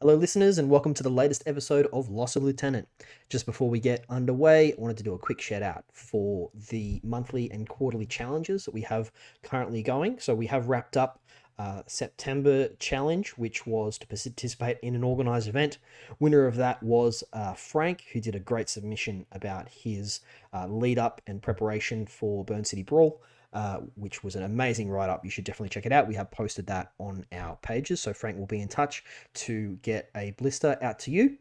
Hello, listeners, and welcome to the latest episode of Loss of Lieutenant. Just before we get underway, I wanted to do a quick shout out for the monthly and quarterly challenges that we have currently going. So we have wrapped up September challenge, which was to participate in an organized event. Winner of that was Frank, who did a great submission about his lead up and preparation for Burn City Brawl. Which was an amazing write-up. You should definitely check it out. We have posted that on our pages, so Frank will be in touch to get a blister out to you.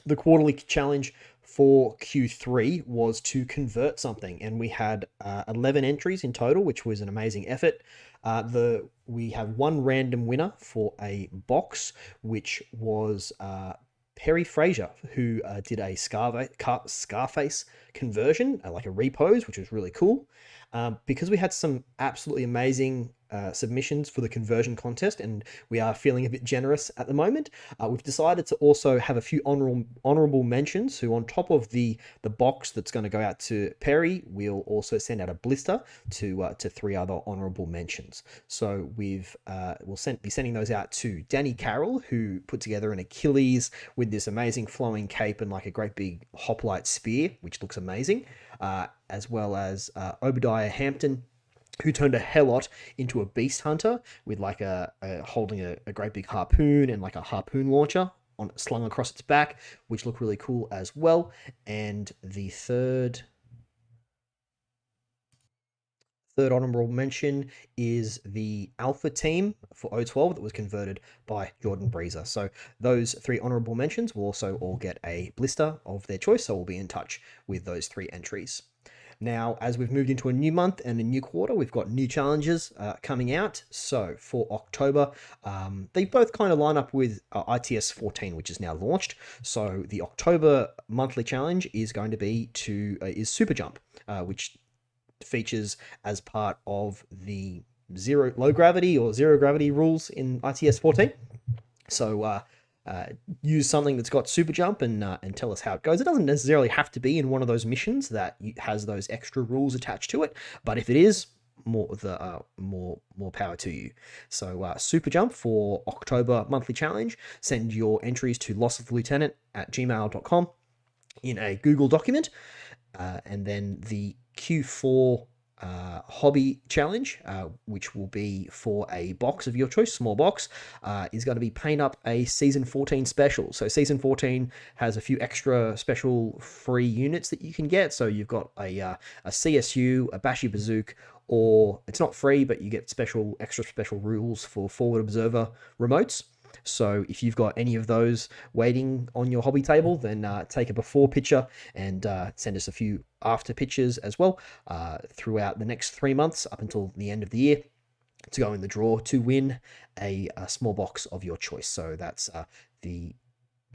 The quarterly challenge for Q3 was to convert something, and we had 11 entries in total, which was an amazing effort. We have one random winner for a box, which was Perry Fraser, who did a Scarface conversion, like a repose, which was really cool. Because we had some absolutely amazing submissions for the conversion contest, and we are feeling a bit generous at the moment, we've decided to also have a few honorable mentions, who on top of the box that's going to go out to Perry, we'll also send out a blister to three other honorable mentions. So we'll be sending those out to Danny Carroll, who put together an Achilles with this amazing flowing cape and like a great big hoplite spear, which looks amazing, as well as Obadiah Hampton, who turned a Helot into a beast hunter with like holding a great big harpoon and like a harpoon launcher slung across its back, which looked really cool as well. And the third honorable mention is the Alpha team for O12 that was converted by Jordan Breezer. So those three honorable mentions will also all get a blister of their choice, so we'll be in touch with those three entries. Now, as we've moved into a new month and a new quarter, we've got new challenges coming out. So for October, they both kind of line up with ITS 14, which is now launched. So the October monthly challenge is going to be is Super Jump, which features as part of the low gravity or zero gravity rules in ITS 14. So use something that's got super jump and tell us how it goes. It doesn't necessarily have to be in one of those missions that has those extra rules attached to it, but if it is, more power to you. So super jump for October monthly challenge. Send your entries to lossoflieutenant@gmail.com in a Google document, and then the Q4 hobby challenge, which will be for a box of your choice, small box, is going to be paint up a season 14 special. So season 14 has a few extra special free units that you can get. So you've got a CSU, a Bashi Bazouk, or it's not free, but you get extra special rules for forward observer remotes. So if you've got any of those waiting on your hobby table, then take a before picture and send us a few after pictures as well throughout the next 3 months up until the end of the year to go in the draw to win a small box of your choice. So that's the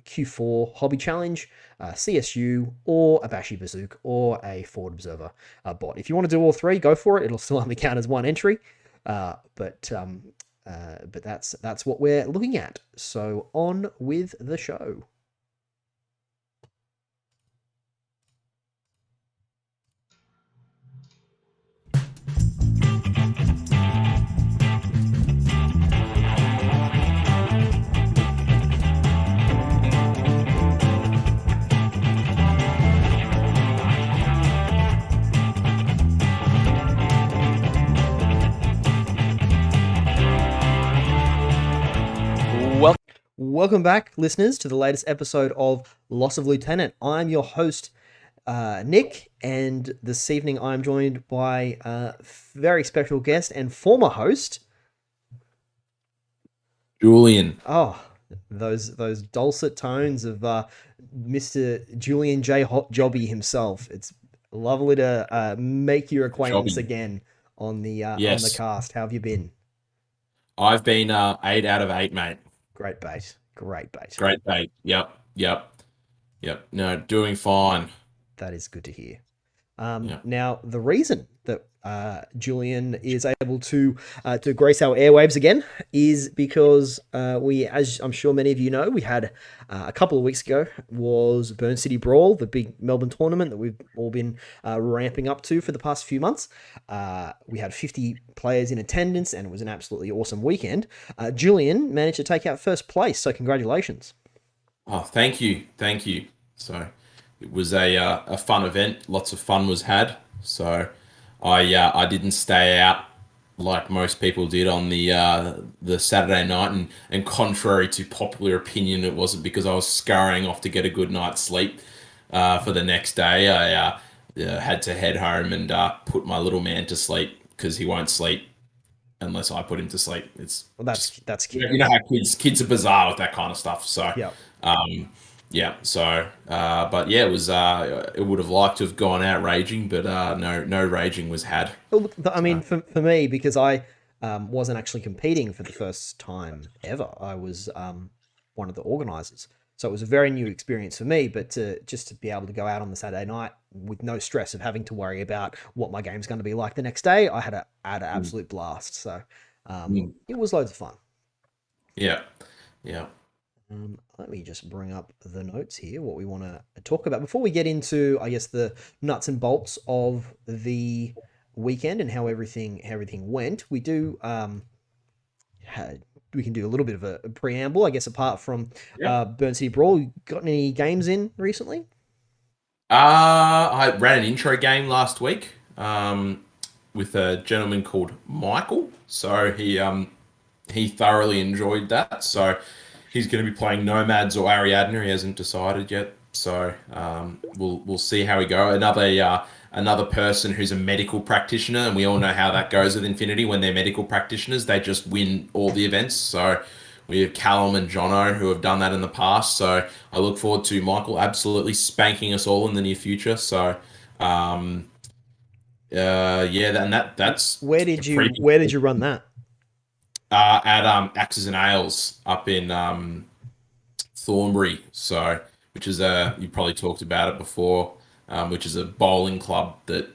Q4 hobby challenge, CSU, or a Bashi Bazouk, or a forward observer bot. If you want to do all three, go for it. It'll still only count as one entry, but that's what we're looking at. So on with the show. Welcome back, listeners, to the latest episode of Loss of Lieutenant. I'm your host, Nick, and this evening I'm joined by a very special guest and former host, Julian. Oh, those dulcet tones of Mr. Julian J. Jobby himself. It's lovely to make your acquaintance Jobby. again on the Yes. cast. How have you been? I've been 8 out of 8, mate. Great bait. Great bait. Great bait. Yep. No, doing fine. That is good to hear. Yeah. Now, the reason that Julian is able to grace our airwaves again is because as I'm sure many of you know, we had a couple of weeks ago was Burn City Brawl, the big Melbourne tournament that we've all been ramping up to for the past few months. We had 50 players in attendance, and it was an absolutely awesome weekend. Julian managed to take out first place, so congratulations. Oh, thank you, thank you. So it was a fun event. Lots of fun was had. So I didn't stay out like most people did on the Saturday night, and contrary to popular opinion, it wasn't because I was scurrying off to get a good night's sleep for the next day. I had to head home and put my little man to sleep because he won't sleep unless I put him to sleep. It's Well, just that's you know, cute. you know how kids are bizarre with that kind of stuff. So Yeah. um, yeah, so but yeah, it would have liked to have gone out raging, but no raging was had. Well, I So mean, for me, because I wasn't actually competing for the first time ever, I was one of the organizers. So it was a very new experience for me, but just to be able to go out on the Saturday night with no stress of having to worry about what my game's going to be like the next day, I had an mm, absolute blast. So mm, it was loads of fun. yeah, yeah, Let me just bring up the notes here, what we want to talk about before we get into, I guess, the nuts and bolts of the weekend and how everything went. We can do a little bit of a preamble, I guess, apart from yeah. Burn City Brawl. You got any games in recently? I ran an intro game last week with a gentleman called Michael. So he thoroughly enjoyed that. So he's going to be playing Nomads or Ariadne. He hasn't decided yet. So we'll see how we go. Another person who's a medical practitioner, and we all know how that goes with Infinity. When they're medical practitioners, they just win all the events. So we have Callum and Jono who have done that in the past. So I look forward to Michael absolutely spanking us all in the near future. So um, yeah, and that's pretty Where did you run that? at Axes and Ales up in Thornbury. So, which is you probably talked about it before, which is a bowling club that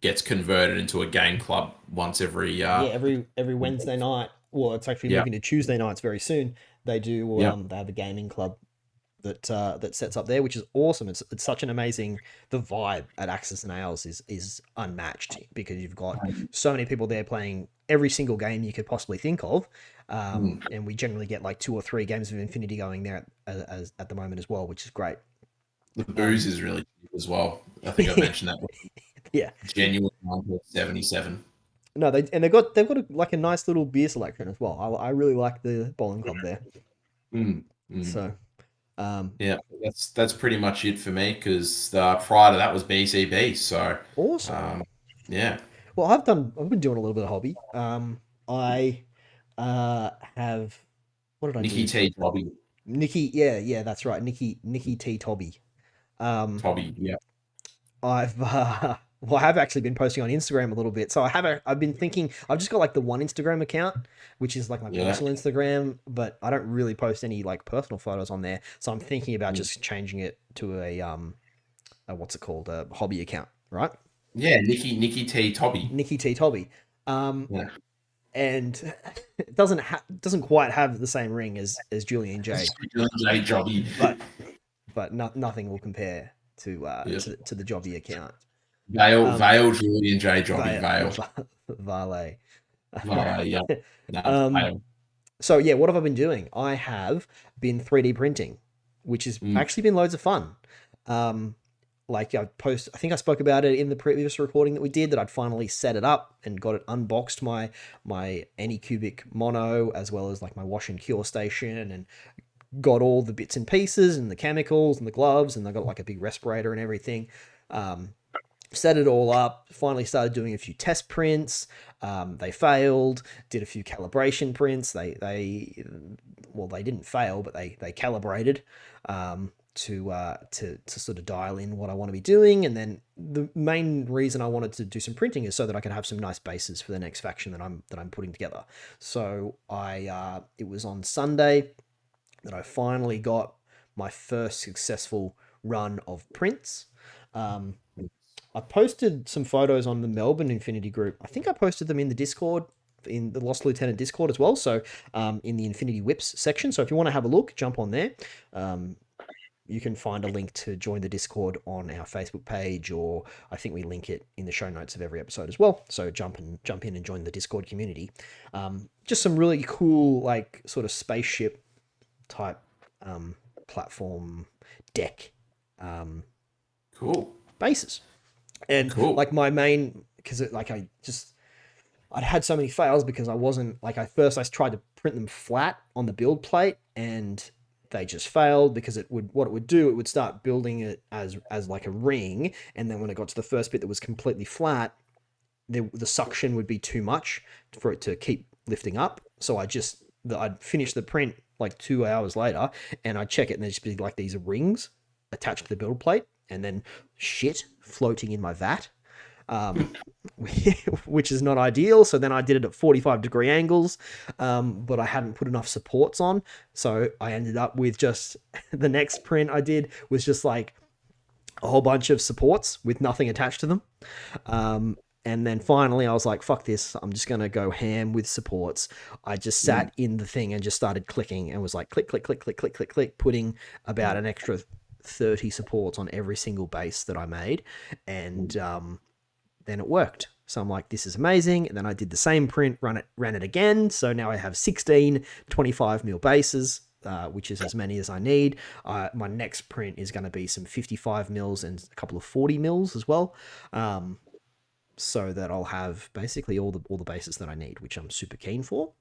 gets converted into a game club once every Yeah, every Wednesday night. Well, it's actually yeah, moving to Tuesday nights very soon. yeah. They have a gaming club that sets up there, which is awesome. It's such an amazing. The vibe at Axis and Ales is unmatched because you've got so many people there playing every single game you could possibly think of, Mm. and we generally get like 2 or 3 games of Infinity going there at the moment as well, which is great. The booze Um, is really cheap as well. I think I've mentioned that. yeah, Genuine 77. no, they've got like a nice little beer selection as well. I really like the bowling club there. Mm. Mm. So um, Yeah, that's pretty much it for me because prior to that was BCB. So awesome. um, yeah, Well, I've been doing a little bit of hobby. I have what did I Nikki do? T, Bobby, Nikki, yeah, that's right. Nikki T Tobby. Um, Tobby. Yeah. I've well, I have actually been posting on Instagram a little bit. So I've been thinking I've just got like the one Instagram account, which is like my Yeah. personal Instagram, but I don't really post any like personal photos on there. So I'm thinking about Mm. just changing it to a what's it called? A hobby account, right? Yeah, Nikki T, Tobby. Nikki T Tobby. Um, Yeah. and it doesn't quite have the same ring as Julian J, J Jobby. but nothing will compare Yeah. to the Jobby account. Um, Vale, Julian J Jobby, Vale, Vale. Valet. Yeah. No, um, Vale. so yeah, what have I been doing? I have been 3D printing, which has Mm, actually been loads of fun. Um, I think I spoke about it in the previous recording that we did, that I'd finally set it up and got it unboxed, my Anycubic mono, as well as like my wash and cure station, and got all the bits and pieces and the chemicals and the gloves, and I got like a big respirator and everything. Um, Set it all up, finally started doing a few test prints. They failed. Did a few calibration prints. They didn't fail, but they calibrated to sort of dial in what I want to be doing. And then the main reason I wanted to do some printing is so that I could have some nice bases for the next faction that I'm putting together. So I it was on Sunday that I finally got my first successful run of prints. Um, I posted some photos on the Melbourne Infinity group. I think I posted them in the Discord, in the Lost Lieutenant Discord as well. So in the Infinity Whips section. So if you want to have a look, jump on there. Um, you can find a link to join the Discord on our Facebook page, or I think we link it in the show notes of every episode as well. So jump in and join the Discord community. Just some really cool, like, sort of spaceship type platform deck Cool. bases. And Cool. like my main, because like I'd had so many fails because I wasn't like, I tried to print them flat on the build plate, and they just failed because it would start building it as like a ring, and then when it got to the first bit that was completely flat, the suction would be too much for it to keep lifting up. So I'd finish the print like 2 hours later, and I'd check it, and there'd just be like these rings attached to the build plate, and then shit floating in my vat, which is not ideal. So then I did it at 45-degree angles, but I hadn't put enough supports on. So I ended up with just the next print I did was just like a whole bunch of supports with nothing attached to them. And then finally I was like, fuck this, I'm just going to go ham with supports. I just sat in the thing and just started clicking and was like, click, click, click, click, click, click, click, putting about an extra 30 supports on every single base that I made. And then it worked. So I'm like, this is amazing. And then I did the same print, ran it again. So now I have 16 25 mil bases, which is as many as I need. My next print is going to be some 55 mils and a couple of 40 mils as well. So that I'll have basically all the bases that I need, which I'm super keen for,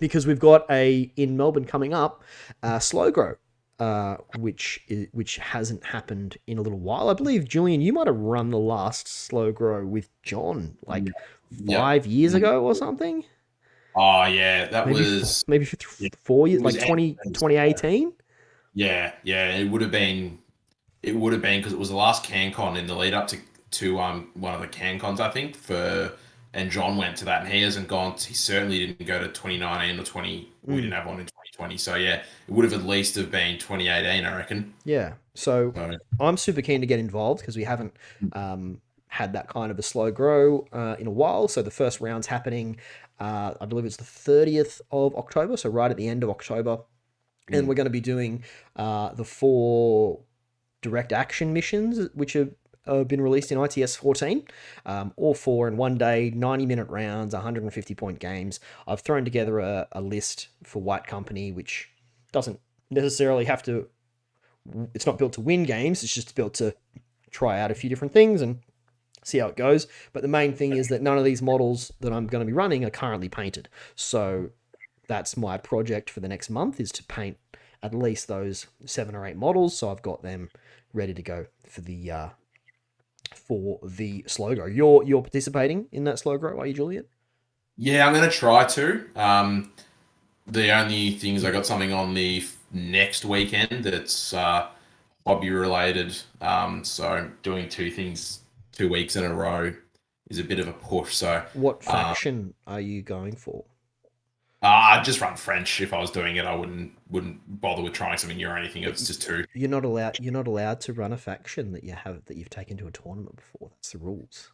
because we've got in Melbourne coming up, slow grow, which hasn't happened in a little while. I believe, Julian, you might have run the last slow grow with John like 5 years ago or something. Oh yeah, that Maybe was maybe 4 years, it like was 2018. Yeah, yeah, it would have been. It would have been because it was the last CanCon in the lead up to one of the CanCons, I think. And John went to that, and he hasn't gone. He certainly didn't go to 2019 or 20. We didn't have one in 2020, so yeah, it would have at least have been 2018, I reckon. Yeah. So So, I'm super keen to get involved because we haven't had that kind of a slow grow in a while. So the first round's happening, I believe it's the 30th of October, so right at the end of October. And we're going to be doing the 4 direct action missions, which have been released in ITS 14, all 4 in one day, 90-minute rounds, 150-point games. I've thrown together a list for White Company, which doesn't necessarily have to, it's not built to win games, it's just built to try out a few different things and see how it goes. But the main thing is that none of these models that I'm going to be running are currently painted. So that's my project for the next month, is to paint at least those 7 or 8 models. So I've got them ready to go for the slow grow. You're participating in that slow grow, are you, Julian? yeah, I'm gonna try to. The only thing is I got something on the next weekend that's hobby related. So doing 2 things 2 weeks in a row is a bit of a push. So What uh, faction are you going for? I'd just run French. If I was doing it, I wouldn't bother with trying something new or anything. But It's just too. you're not allowed. You're not allowed to run a faction that you've taken to a tournament before. That's the rules.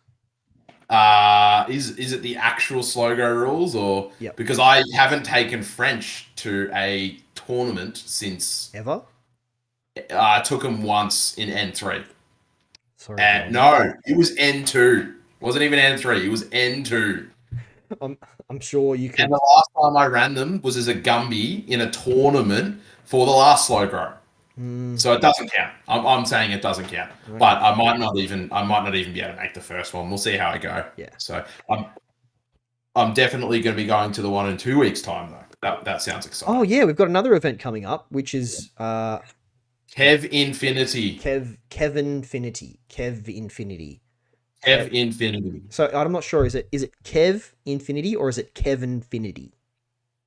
Is it the actual slogo rules, or Yep. because I haven't taken French to a tournament since Ever? I took them once in N3. Sorry, John. No, it was N2. It wasn't even N3. It was N2. I'm I'm sure you And could. the last time I ran them was as a Gumby in a tournament for the last slow grow. So it doesn't count. I'm saying it doesn't count. Okay. But I might not even be able to make the first one. We'll see how I go. Yeah. So I'm definitely going to be going to the one in 2 weeks' time though. That sounds exciting. Oh yeah, we've got another event coming up, which is Kev Infinity. Kevin Infinity. Kev Infinity. Kev Infinity. So I'm not sure. Is it Kev Infinity or is it Kevin Infinity?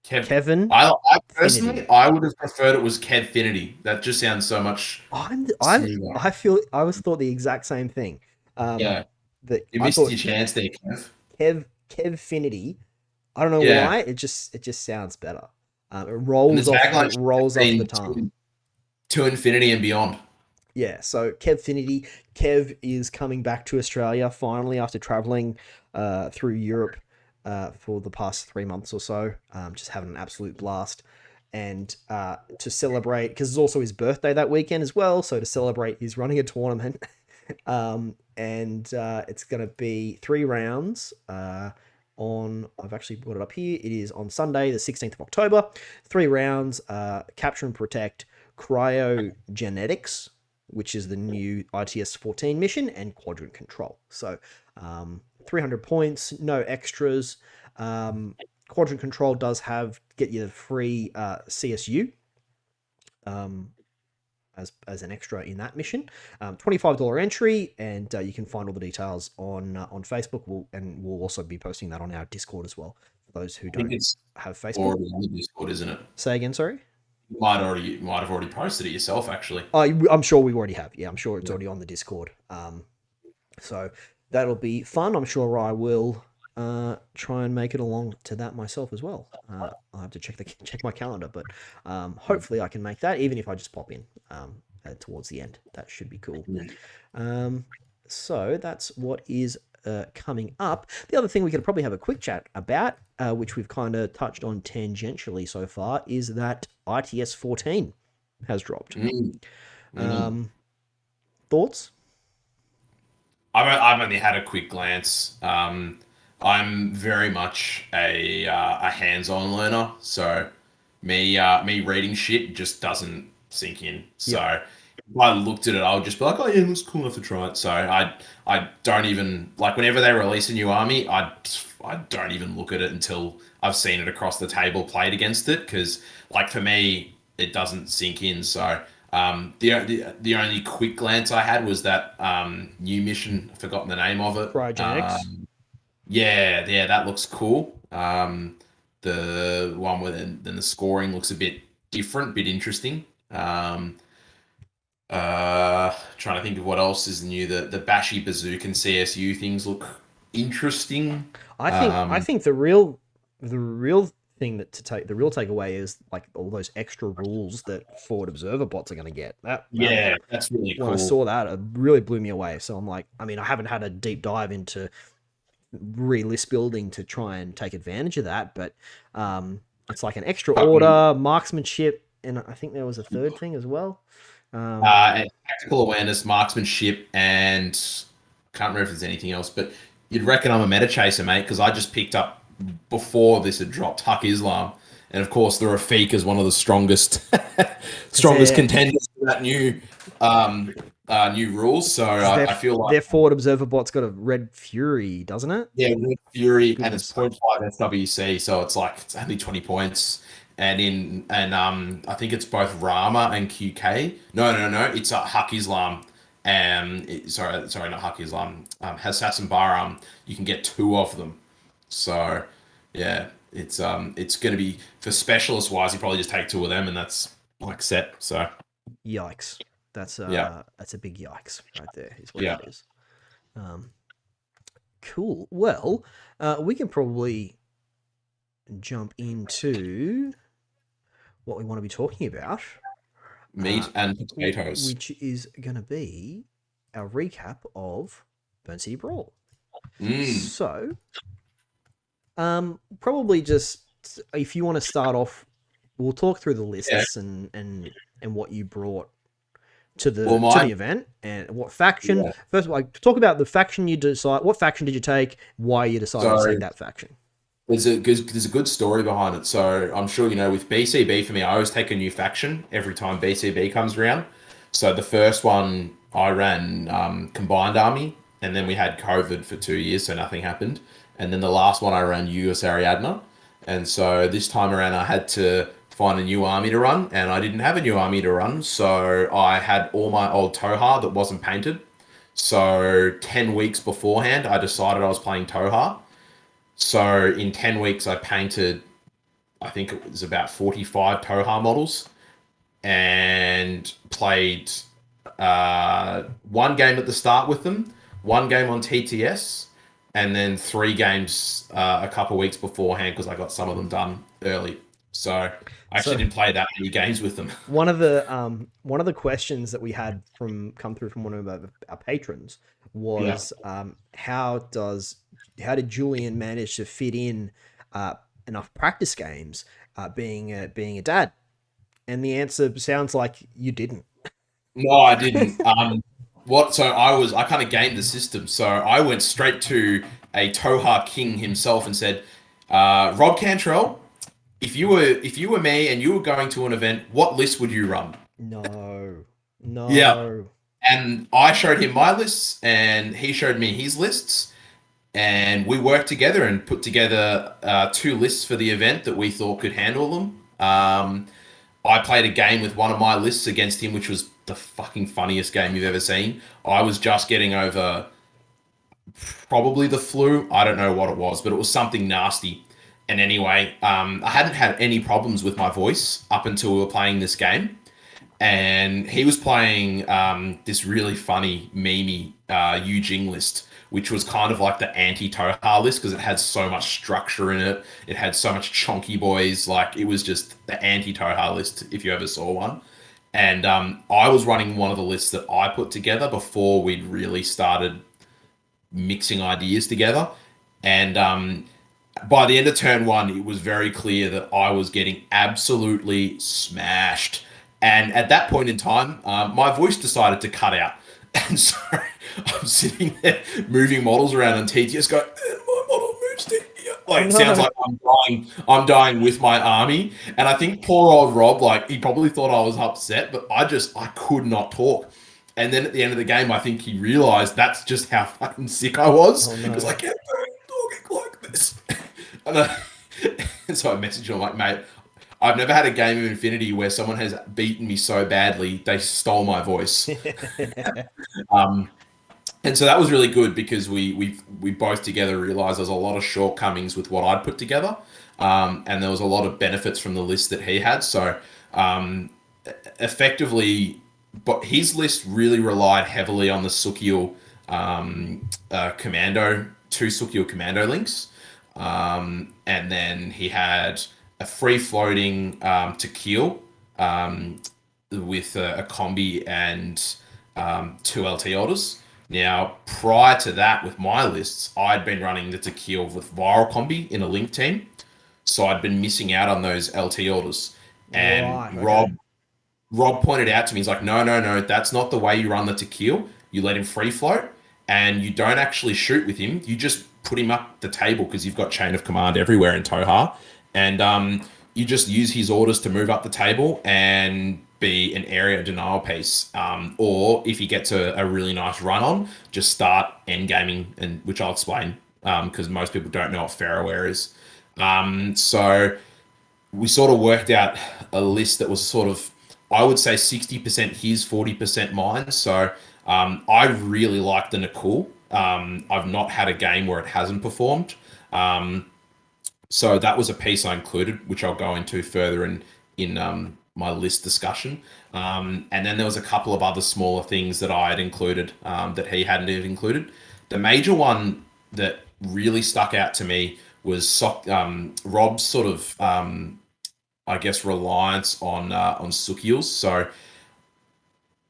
Kevin. I personally, Infinity. I would have preferred it was Kevfinity. That just sounds so much smoother. I feel I always thought the exact same thing. Yeah, That you I missed thought your chance there, Kev. Kevfinity. I don't know Yeah, why. It just sounds better. It and the rolls off. tagline It should rolls have off the been tongue. to infinity and beyond. Yeah, so Kev is coming back to Australia finally after traveling through Europe for the past 3 months or so, just having an absolute blast. And to celebrate, because it's also his birthday that weekend as well, so to celebrate, he's running a tournament. And it's going to be 3 rounds I've actually got it up here. It is on Sunday, the 16th of October. 3 rounds, capture and protect cryogenetics, which is the new ITS 14 mission, and quadrant control. So 300 points, no extras. Quadrant control does get you the free CSU as an extra in that mission. $25 entry, and you can find all the details on Facebook. We'll also be posting that on our Discord as well for those who I think don't it's have Facebook. already on the Discord, isn't it? Say again, sorry. You might have already posted it yourself, actually. I'm sure we already have. Yeah, I'm sure it's Yeah. already on the Discord. So that'll be fun. I'm sure I will try and make it along to that myself as well. I'll have to check my calendar, but hopefully I can make that, even if I just pop in towards the end. That should be cool. So that's what is coming up. The other thing we could probably have a quick chat about, which we've kind of touched on tangentially so far, is that ITS 14 has dropped. Thoughts? I've only had a quick glance. I'm very much a hands-on learner, so me reading shit just doesn't sink in. So if I looked at it, I would just be like, oh yeah, it looks cool enough to try it. So I don't even like whenever they release a new army, I don't even look at it until I've seen it across the table played against it, because like for me it doesn't sink in. So the only quick glance I had was that new mission. I've forgotten the name of it. Cryogenics. Yeah, that looks cool. The one where then the scoring looks a bit different, bit interesting. Trying to think of what else is new. The Bashi Bazouk and CSU things look interesting. I think the real thing the real takeaway is like all those extra rules that forward observer bots are going to get. Yeah, that's really When I cool. saw that, it really blew me away. So I'm like, I mean, I haven't had a deep dive into re-list building to try and take advantage of that, but it's like an extra order, marksmanship, and I think there was a third thing as well. And tactical awareness, marksmanship, and can't remember if there's anything else, but you'd reckon I'm a meta chaser, mate, because I just picked up before this had dropped Huck Islam, and of course the Rafiq is one of the strongest contenders for that new rules. So I feel like their forward observer bot's got a red fury, doesn't it? Red Fury, and Goodness. it's 0.5 SWC, so it's like it's only 20 points. I think it's both Rama and QK. No, it's Huck Islam. Sorry, not Huck Islam. Hassassin Baram. You can get two of them. So yeah, it's going to be for specialist wise. You probably just take two of them, and that's like set. So Yikes. That's Yeah. that's a big yikes right there, is what Yeah. that is. Cool. Well, we can probably jump into what we want to be talking about, Meat and potatoes. which is going to be our recap of Burn City Brawl. So, probably just if you want to start off, we'll talk through the lists and what you brought to the event and what faction. Yeah. First of all, talk about the faction you decide. What faction did you take? Why you decided to take that faction? There's a good story behind it. So I'm sure you know with BCB for me, I always take a new faction every time BCB comes around. So the first one I ran Combined Army, and then we had COVID for 2 years, so nothing happened. And then the last one I ran US Ariadna, and so this time around I had to find a new army to run, and I didn't have a new army to run, so I had all my old Toha that wasn't painted. So 10 weeks beforehand, I decided I was playing Toha. So in 10 weeks, I painted, I think it was about 45 Toha models, and played one game at the start with them, one game on TTS, and then 3 games a couple of weeks beforehand because I got some of them done early. So I actually So didn't play that many games with them. one of the questions that we had from come through from one of our patrons Yeah. was how did Julian manage to fit in enough practice games being a dad? And the answer sounds like you didn't. No, I didn't. What? So I kind of gamed the system. So I went straight to a Toha King himself and said, Rob Cantrell, if you were me and you were going to an event, what list would you run? No, Yeah. no. And I showed him my lists, and he showed me his lists, and we worked together and put together two lists for the event that we thought could handle them. I played a game with one of my lists against him, which was the fucking funniest game you've ever seen. I was just getting over probably the flu. I don't know what it was, but it was something nasty. And anyway, I hadn't had any problems with my voice up until we were playing this game. And he was playing this really funny, memey Yu Jing list, which was kind of like the anti-Toha list because it had so much structure in it. It had so much chonky boys. Like, it was just the anti-Toha list if you ever saw one. And I was running one of the lists that I put together before we'd really started mixing ideas together. And by the end of turn one, it was very clear that I was getting absolutely smashed. And at that point in time, my voice decided to cut out. And so I'm sitting there moving models around, and TTS go, my model moves to here. Oh Like, it sounds no. like I'm dying with my army. And I think poor old Rob, like, he probably thought I was upset, but I could not talk. And then at the end of the game, I think he realized that's just how fucking sick I was. Oh Because I no. kept talking like this. And, I, and so I messaged him, like, mate, I've never had a game of Infinity where someone has beaten me so badly they stole my voice. Um, and so that was really good because we both together realized there's a lot of shortcomings with what I'd put together, and there was a lot of benefits from the list that he had. So um, effectively, but his list really relied heavily on the Sukiel commando, two Sukiel commando links, and then he had a free floating to with a combi and two LT orders. Now, prior to that, with my lists, I'd been running the Tequil with viral combi in a link team, so I'd been missing out on those LT orders. And Right. Okay. Rob pointed out to me, he's like, no, no, no, that's not the way you run the Tequil. You let him free float, and you don't actually shoot with him. You just put him up the table because you've got chain of command everywhere in Toha, and you just use his orders to move up the table and be an area denial piece. Or if he gets a really nice run on, just start end gaming, and which I'll explain because most people don't know what Faraware is. So we sort of worked out a list that was sort of, I would say, 60% his, 40% mine. So I really like the Nakul. I've not had a game where it hasn't performed. So that was a piece I included, which I'll go into further in my list discussion. And then there was a couple of other smaller things that I had included that he hadn't even included. The major one that really stuck out to me was Rob's sort of, I guess, reliance on Sukiels. So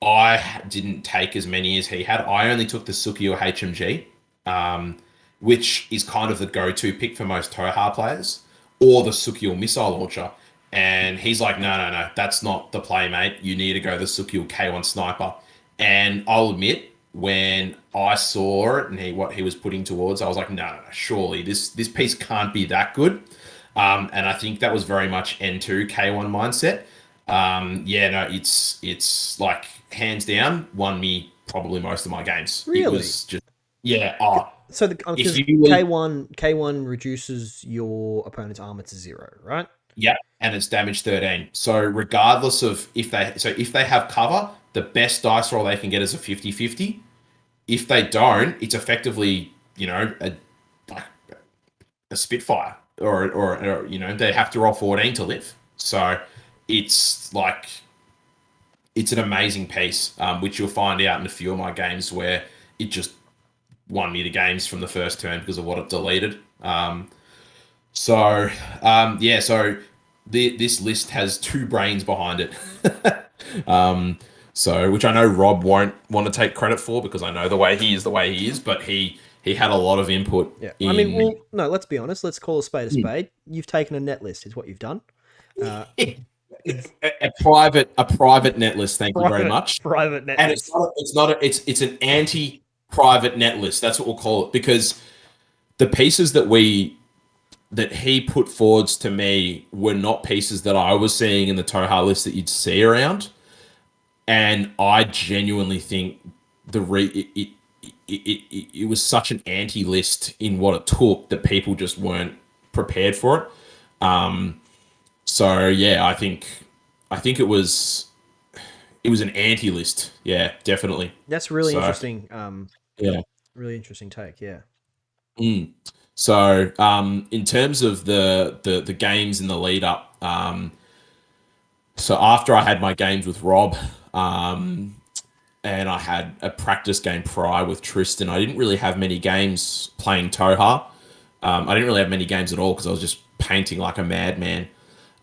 I didn't take as many as he had. I only took the Sukiel HMG, which is kind of the go-to pick for most Toha players, or the Sukiel missile launcher. And he's like, no, no, no, that's not the play, mate. You need to go the Sukiel K1 sniper. And I'll admit, when I saw it and what he was putting towards, I was like, no, no, no, surely this piece can't be that good. And I think that was very much N2 K1 mindset. Yeah, no, it's like hands down won me probably most of my games. It Really? was just, yeah. Oh, So if because you really, K1 reduces your opponent's armor to 0, right? yeah, and it's damage 13. So regardless of if they have cover, the best dice roll they can get is a 50-50. If they don't, it's effectively, like a Spitfire, or they have to roll 14 to live. So it's like it's an amazing piece, which you'll find out in a few of my games where it just won me the games from the first turn because of what it deleted. So yeah, so this list has two brains behind it. um, so which I know Rob won't want to take credit for because I know the way he is, but he had a lot of input Yeah, I mean, in well, no, let's be honest. Let's call a spade a spade. You've taken a net list, is what you've done. Uh, a private net list. Thank you very much. private net And list. it's an anti private net list. That's what we'll call it because the pieces that he put forwards to me were not pieces that I was seeing in the Toha list that you'd see around. And I genuinely think it was such an anti list in what it took that people just weren't prepared for it. So yeah, I think it was an anti list. Yeah, definitely. That's really So interesting. yeah. Really interesting take. Yeah. Mm. So in terms of the games in the lead up, so after I had my games with Rob, and I had a practice game prior with Tristan, I didn't really have many games playing Toha. I didn't really have many games at all because I was just painting like a madman.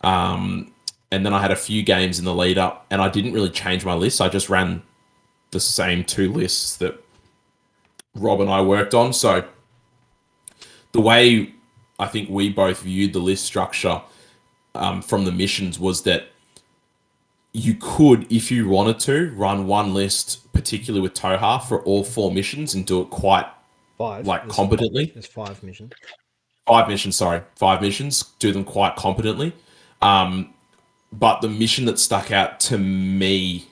And then I had a few games in the lead up, and I didn't really change my list. I just ran the same two lists that Rob and I worked on. So the way I think we both viewed the list structure from the missions was that you could, if you wanted to, run one list, particularly with Toha, for all four missions and do it quite Five. like competently. There's five missions. Five missions, sorry, five missions. Do them quite competently. But the mission that stuck out to me,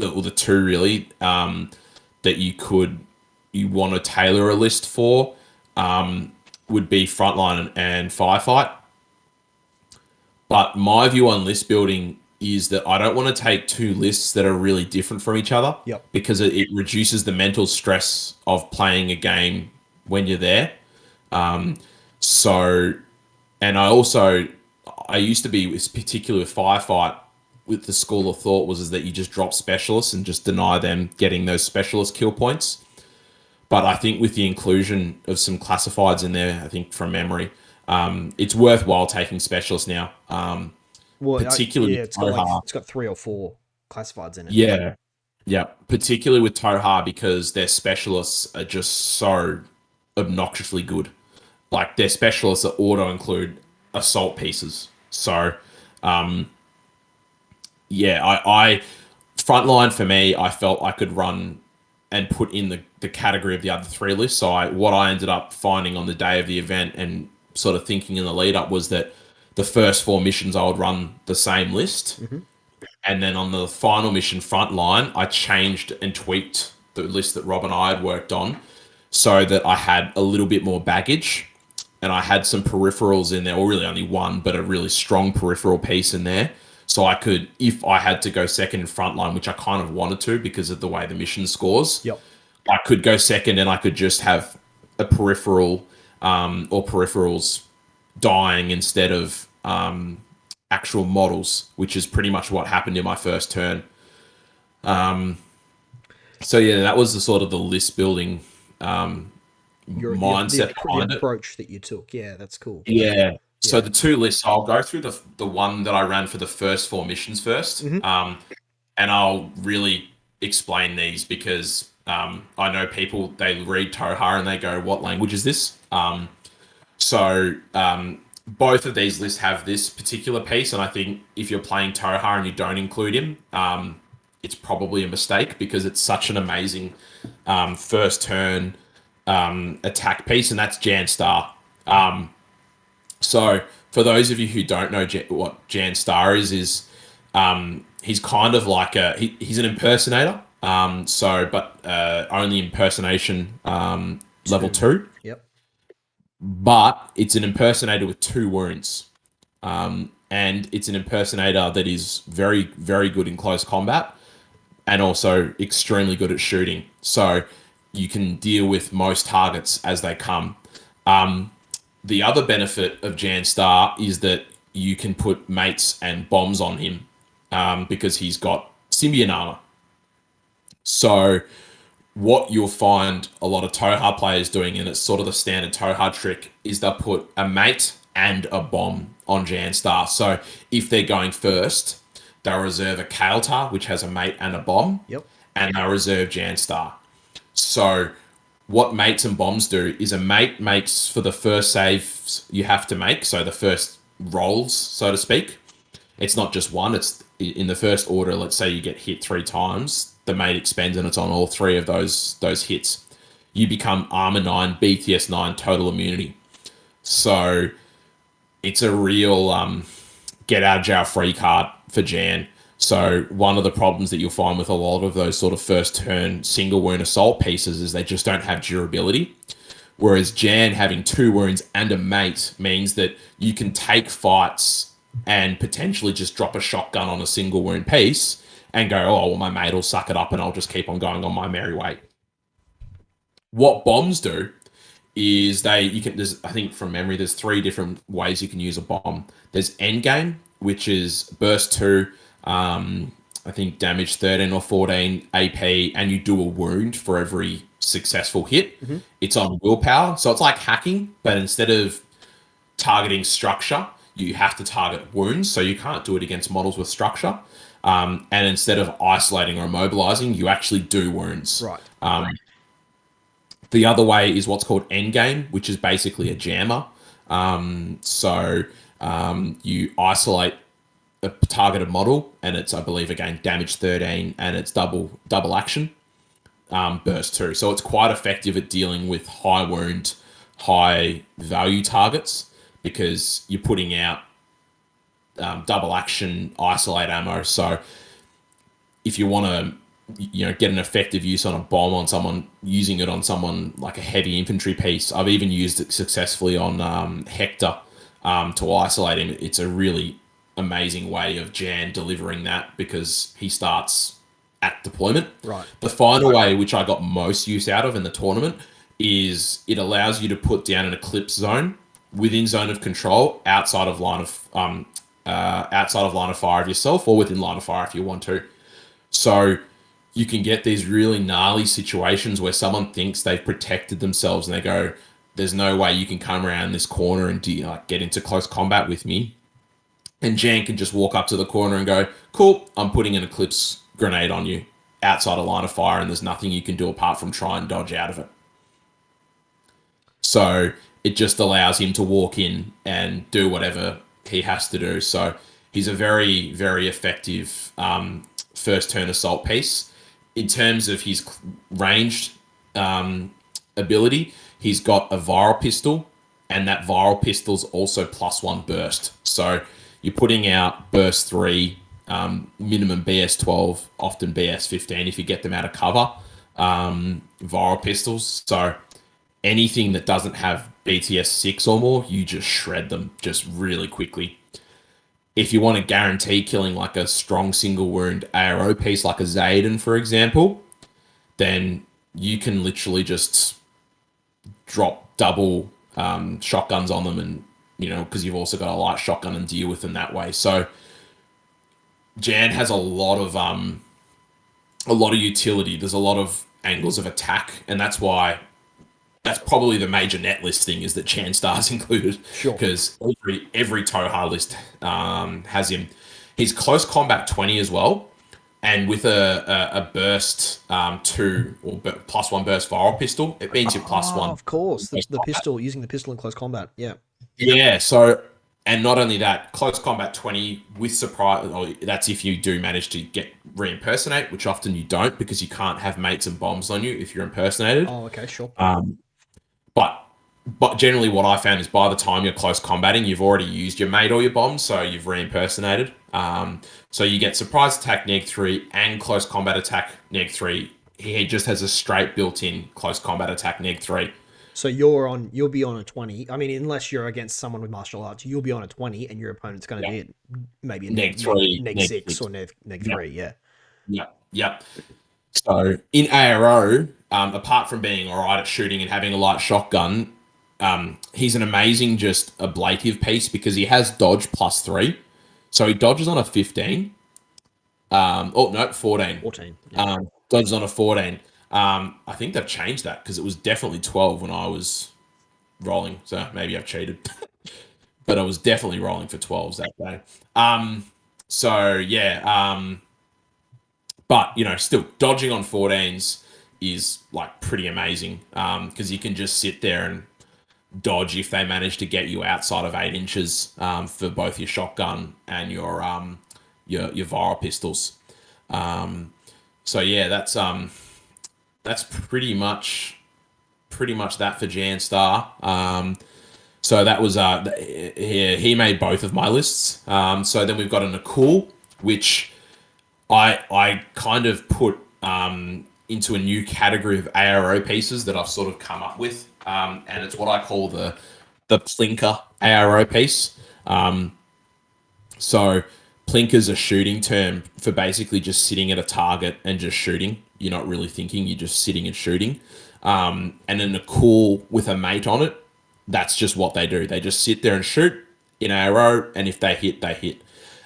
or the two really, that you want to tailor a list for, would be frontline and firefight. But my view on list building is that I don't want to take two lists that are really different from each other Yep. because it reduces the mental stress of playing a game when you're there. So, and I used to be, particularly with firefight, with the school of thought is that you just drop specialists and just deny them getting those specialist kill points. But I think with the inclusion of some classifieds in there, I think from memory, it's worthwhile taking specialists now. Well, Particularly yeah, with Toha. it's got three or four classifieds in it. Yeah, yeah. Particularly with Toha because their specialists are just so obnoxiously good. Like their specialists are auto include assault pieces. So, yeah, I frontline for me, I felt I could run and put in the category of the other three lists. So what I ended up finding on the day of the event and sort of thinking in the lead up was that the first four missions I would run the same list. Mm-hmm. And then on the final mission frontline, I changed and tweaked the list that Rob and I had worked on so that I had a little bit more baggage and I had some peripherals in there, or really only one, but a really strong peripheral piece in there. So I could, if I had to go second in frontline, which I kind of wanted to because of the way the mission scores, Yep. I could go second and I could just have a peripheral or peripherals dying instead of actual models, which is pretty much what happened in my first turn. So yeah, that was the sort of the list building mindset behind the it. approach that you took. Yeah, that's cool. Yeah. So Yeah. the two lists, I'll go through the one that I ran for the first four missions 1st, Mm-hmm. and I'll really explain these because I know people they read Toha and they go, "What language is this?" So both of these lists have this particular piece, and I think if you're playing Toha and you don't include him, it's probably a mistake because it's such an amazing first turn attack piece, and that's Jan Star. So for those of you who don't know what Jan Star is he's kind of like he's an impersonator. But only impersonation level 2. Yep. But it's an impersonator with 2 wounds. And it's an impersonator that is very, very good in close combat and also extremely good at shooting. So you can deal with most targets as they come. The other benefit of Jan Star is that you can put mates and bombs on him because he's got symbiont armor. So what you'll find a lot of Toha players doing, and it's sort of the standard Toha trick, is they'll put a mate and a bomb on Jan Star. So if they're going first, they'll reserve a Kael'tar, which has a mate and a bomb, Yep. and they'll reserve Jan Star. So what mates and bombs do is a mate makes for the first saves you have to make, so the first rolls, so to speak. It's not just one, it's in the first order. Let's say you get hit 3 times, the mate expends and it's on all 3 of those hits. You become armor 9, BTS 9, total immunity. So it's a real get out of jail free card for Jan. So one of the problems that you'll find with a lot of those sort of first turn single wound assault pieces is they just don't have durability. Whereas Jan having 2 wounds and a mate means that you can take fights and potentially just drop a shotgun on a single wound piece and go, oh, well, my mate will suck it up and I'll just keep on going on my merry way. What bombs do is there's, I think from memory, there's 3 different ways you can use a bomb. There's endgame, which is burst 2, I think damage 13 or 14 AP, and you do a wound for every successful hit. Mm-hmm. It's on willpower. So it's like hacking, but instead of targeting structure, you have to target wounds. So you can't do it against models with structure. And instead of isolating or immobilizing, you actually do wounds. Right. The other way is what's called endgame, which is basically a jammer. You isolate a targeted model, and it's, I believe, again, damage 13, and it's double action, burst 2. So it's quite effective at dealing with high wound, high value targets because you're putting out double action, isolate ammo. So if you want to get an effective use on a bomb on someone, using it on someone like a heavy infantry piece. I've even used it successfully on Hector to isolate him. It's a really amazing way of Jan delivering that because he starts at deployment. Right. The final way, which I got most use out of in the tournament, is it allows you to put down an eclipse zone within zone of control, outside of line of fire of yourself, or within line of fire if you want to. So you can get these really gnarly situations where someone thinks they've protected themselves and they go, there's no way you can come around this corner and get into close combat with me. And Jan can just walk up to the corner and go, cool, I'm putting an eclipse grenade on you outside a line of fire, and there's nothing you can do apart from try and dodge out of it. So it just allows him to walk in and do whatever he has to do. So he's a very, very effective first turn assault piece. In terms of his ranged ability, he's got a viral pistol, and that viral pistol's also +1 burst. So you're putting out burst 3, minimum BS 12, often BS 15 if you get them out of cover, viral pistols. So anything that doesn't have BTS 6 or more, you just shred them just really quickly. If you want to guarantee killing like a strong single wound ARO piece like a Zayden, for example, then you can literally just drop double shotguns on them, and because you've also got a light shotgun and deal with them that way. So Jan has a lot of utility. There's a lot of angles of attack, and that's probably the major net listing is that Jan Star's included. Sure. Because every Tohar list has him. He's close combat 20 as well, and with a burst 2 or +1 burst viral pistol, it means you're +1. Of course, the pistol, using the pistol in close combat. Yeah. Yeah. So, and not only that, close combat 20 with surprise. That's if you do manage to get re-impersonate, which often you don't because you can't have mates and bombs on you if you're impersonated. Oh, okay, sure. But generally what I found is by the time you're close combating, you've already used your mate or your bomb, so you've re-impersonated. So you get surprise attack -3 and close combat attack -3. He just has a straight built-in close combat attack -3. So you'll be on a 20. I mean, unless you're against someone with martial arts, you'll be on a 20, and your opponent's going to be at maybe a -3, -6 or -3. Yeah. Yeah. So in ARO, apart from being all right at shooting and having a light shotgun, he's an amazing just ablative piece because he has dodge +3. So he dodges on a 15. 14. 14. Yeah. Dodges on a 14. I think they've changed that because it was definitely 12 when I was rolling. So maybe I've cheated. but I was definitely rolling for 12s that day. So yeah, but still dodging on 14s is like pretty amazing because you can just sit there and dodge if they manage to get you outside of 8 inches for both your shotgun and your viral pistols. Um, so yeah, that's pretty much that for Jan Star. So that was he made both of my lists. So then we've got a Nakul, which I kind of put into a new category of ARO pieces that I've sort of come up with, and it's what I call the plinker ARO piece. So plinker's a shooting term for basically just sitting at a target and just shooting. You're not really thinking; you're just sitting and shooting. And then a cool with a mate on it, that's just what they do. They just sit there and shoot in ARO, and if they hit, they hit.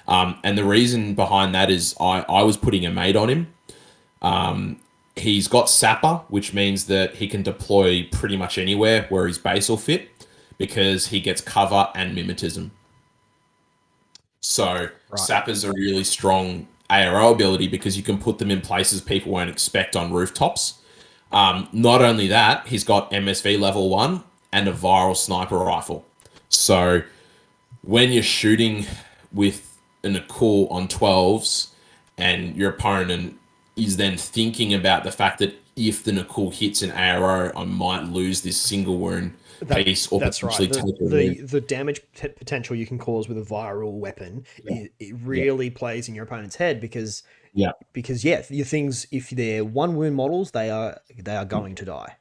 And the reason behind that is I was putting a mate on him. He's got Sapper, which means that he can deploy pretty much anywhere where his base will fit because he gets cover and mimetism. So Right. Sapper's a really strong ARO ability because you can put them in places people won't expect on rooftops. Not only that, he's got MSV level 1 and a viral sniper rifle. So when you're shooting with a Nakul on 12s and your opponent is then thinking about the fact that if the Nakul hits an arrow, I might lose this single wound piece or That's right. potentially The take a the wound. the damage potential you can cause with a viral weapon, Yeah. it Yeah. really plays in your opponent's head Yeah. because yeah, your things, if they're one wound models, they are going to die.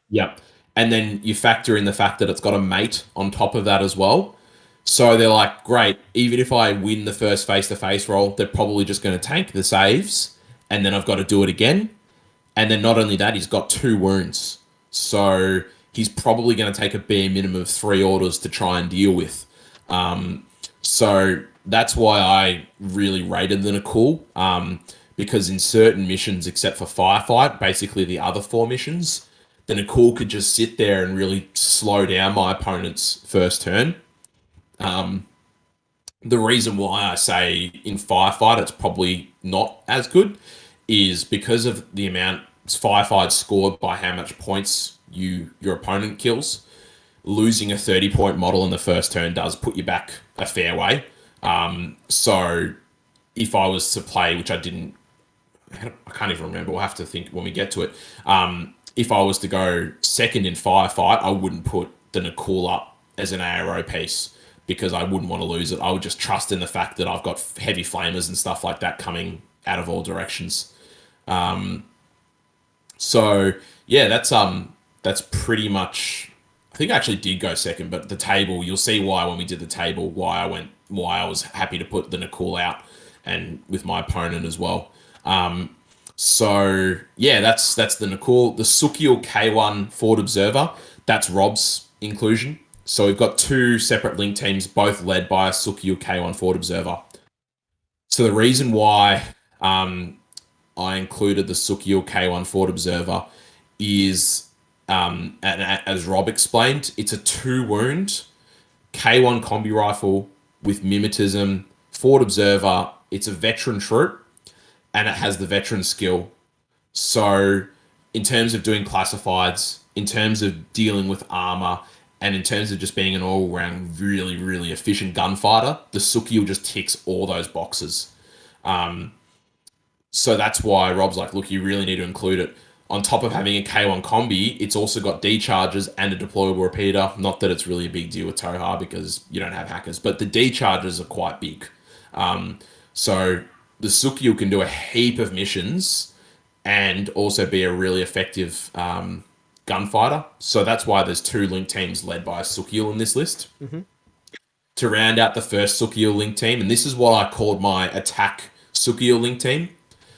Yeah. And then you factor in the fact that it's got a mate on top of that as well. So they're like, great, even if I win the first face to face roll, they're probably just going to tank the saves. And then I've got to do it again. And then not only that, he's got 2 wounds. So he's probably going to take a bare minimum of 3 orders to try and deal with. So that's why I really rated the Nakul. Because in certain missions, except for Firefight, basically the other 4 missions, the Nakul could just sit there and really slow down my opponent's first turn. The reason why I say in Firefight it's probably not as good is because of the amount Firefight scored by how much points your opponent kills. Losing a 30-point model in the first turn does put you back a fair way. So if I was to play, which I didn't, I can't even remember. We'll have to think when we get to it. If I was to go second in Firefight, I wouldn't put the Nakul up as an ARO piece because I wouldn't want to lose it. I would just trust in the fact that I've got heavy flamers and stuff like that coming out of all directions. So yeah, that's pretty much. I think I actually did go second, but the table, you'll see why when we did the table, why I was happy to put the Nakul out and with my opponent as well. So yeah, that's the Nakul. The Sukiel K1 Forward Observer, that's Rob's inclusion. So we've got 2 separate link teams, both led by a Sukiel K1 Forward Observer. So the reason why I included the Sukiel K1 Forward Observer is, and as Rob explained, it's a 2-wound K1 combi rifle with mimetism, Forward Observer. It's a veteran troop and it has the veteran skill. So, in terms of doing classifieds, in terms of dealing with armor, and in terms of just being an all-round really, really efficient gunfighter, the Sukiel just ticks all those boxes. So that's why Rob's like, look, you really need to include it. On top of having a K1 combi, it's also got D charges and a deployable repeater. Not that it's really a big deal with Toha because you don't have hackers, but the D charges are quite big. So the Sukiel can do a heap of missions and also be a really effective gunfighter. So that's why there's 2 link teams led by a Sukiel in this list. Mm-hmm. To round out the first Sukiel link team, and this is what I called my attack Sukiel link team.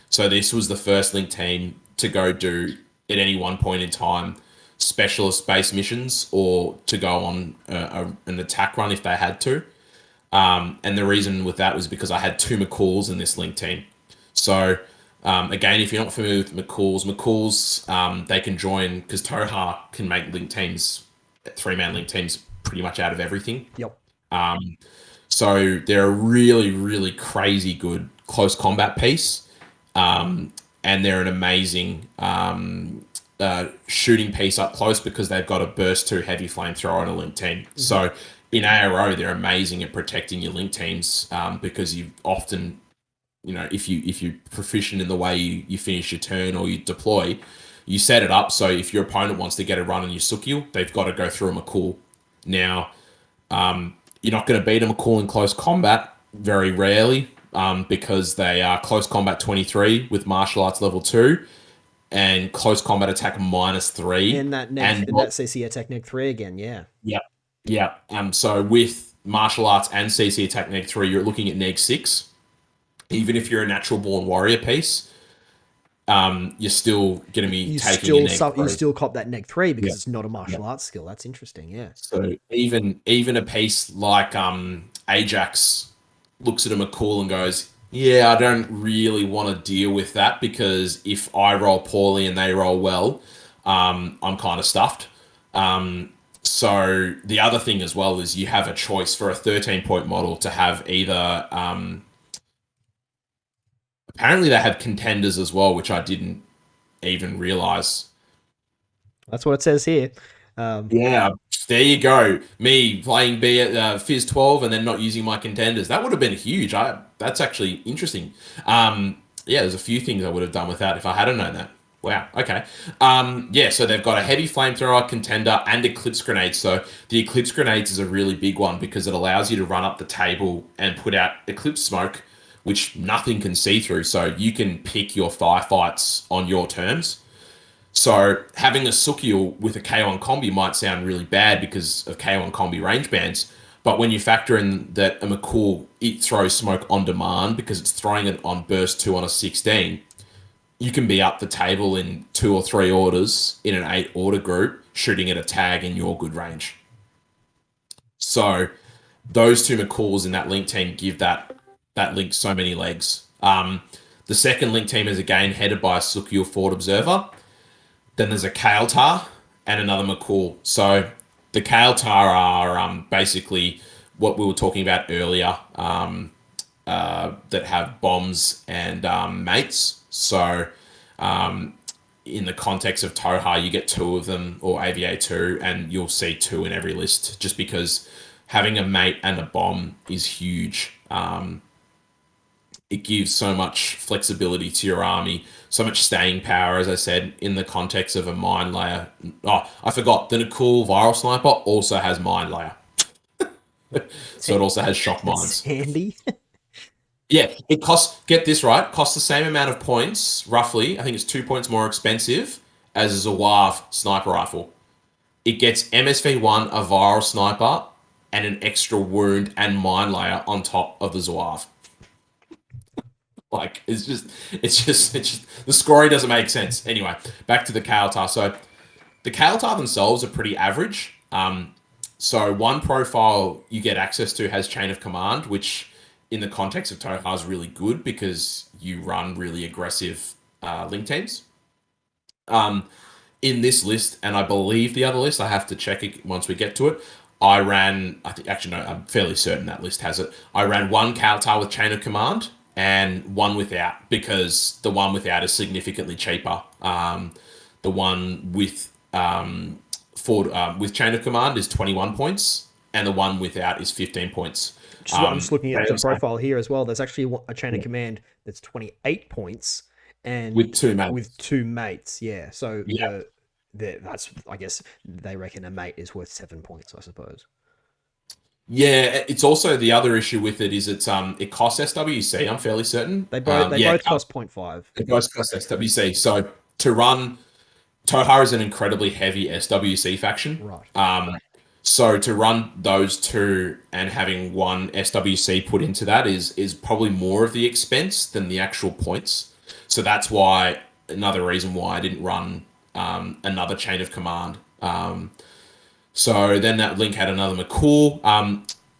So this was the first link team to go do at any one point in time specialist based missions or to go on an attack run if they had to. And the reason with that was because I had 2 McCalls in this link team. So again, if you're not familiar with McCalls, they can join because Toha can make link teams, 3-man link teams, pretty much out of everything. Yep. So they're a really, really crazy good close combat piece, and they're an amazing shooting piece up close because they've got a burst 2 heavy flamethrower on a link team. Hmm. So in ARO, they're amazing at protecting your link teams because you often, if you're proficient in the way you finish your turn or you deploy, you set it up so if your opponent wants to get a run on your Sukil, they've got to go through a McCool. Now, you're not going to beat a McCool in close combat very rarely because they are close combat 23 with martial arts level 2 and close combat attack -3. And that CC attack neg 3 again, yeah. Yeah, yeah. So with martial arts and CC attack neg 3, you're looking at neg 6. Even if you're a natural born warrior piece, you're still going to be taking a You neg 3. still cop that neg 3 because Yeah, it's not a yeah. martial arts skill. That's interesting, yeah. So even a piece like Ajax looks at a McCool and goes, "Yeah, I don't really want to deal with that because if I roll poorly and they roll well, I'm kind of stuffed." So the other thing as well is you have a choice for a 13-point model to have either. Apparently, they have contenders as well, which I didn't even realize. That's what it says here. Yeah, there you go. Me playing B at Fizz 12 and then not using my contenders. That would have been huge. That's actually interesting. Yeah, there's a few things I would have done with that if I hadn't known that. Wow. Okay. Yeah, so they've got a heavy flamethrower, contender, and eclipse grenades. So the eclipse grenades is a really big one because it allows you to run up the table and put out eclipse smoke, which nothing can see through. So you can pick your firefights on your terms. So having a Sukil with a K1 combi might sound really bad because of K1 combi range bands, but when you factor in that a McCool, it throws smoke on demand because it's throwing it on burst 2 on a 16, you can be up the table in 2 or 3 orders in an 8 order group shooting at a tag in your good range. So those 2 McCools in that link team give that link so many legs. The second link team is again headed by a Sukil Ford Observer. Then there's a Kael'thar and another McCool. So the Kael'thar are basically what we were talking about earlier that have bombs and mates. So in the context of Toha, you get 2 of them, or AVA 2, and you'll see 2 in every list just because having a mate and a bomb is huge. It gives so much flexibility to your army, so much staying power, as I said, in the context of a mine layer. Oh, I forgot, the Nakul Viral Sniper also has mine layer. So it also has shock It's mines. handy. Yeah, it costs, get this right, costs the same amount of points, roughly. I think it's 2 points more expensive as a Zawaf sniper rifle. It gets MSV1, a viral sniper, and an extra wound and mine layer on top of the Zawaf. Like it's just the scoring doesn't make sense. Anyway, back to the Kael'thar. So the Kael'thar themselves are pretty average. So one profile you get access to has Chain of Command, which in the context of Toha is really good because you run really aggressive link teams. In this list, and I believe the other list, I have to check it once we get to it. I ran, I think, actually, no, I'm fairly certain that list has it. I ran one Kael'thar with Chain of Command and one without because the one without is significantly cheaper. The one with Chain of Command is 21 points, and the one without is 15 points. I'm just looking at the profile here as well. There's actually a chain of command that's 28 points and with 2 mates. With 2 mates, yeah. So Yeah. that's, I guess they reckon a mate is worth 7 points, I suppose. Yeah, it's also the other issue with it is it costs SWC. I'm fairly certain They both cost 0.5. It both cost SWC. So to run Toha is an incredibly heavy SWC faction. Right. So to run those 2 and having 1 SWC put into that is probably more of the expense than the actual points. So that's why another reason why I didn't run another Chain of Command. So then that link had another McCool.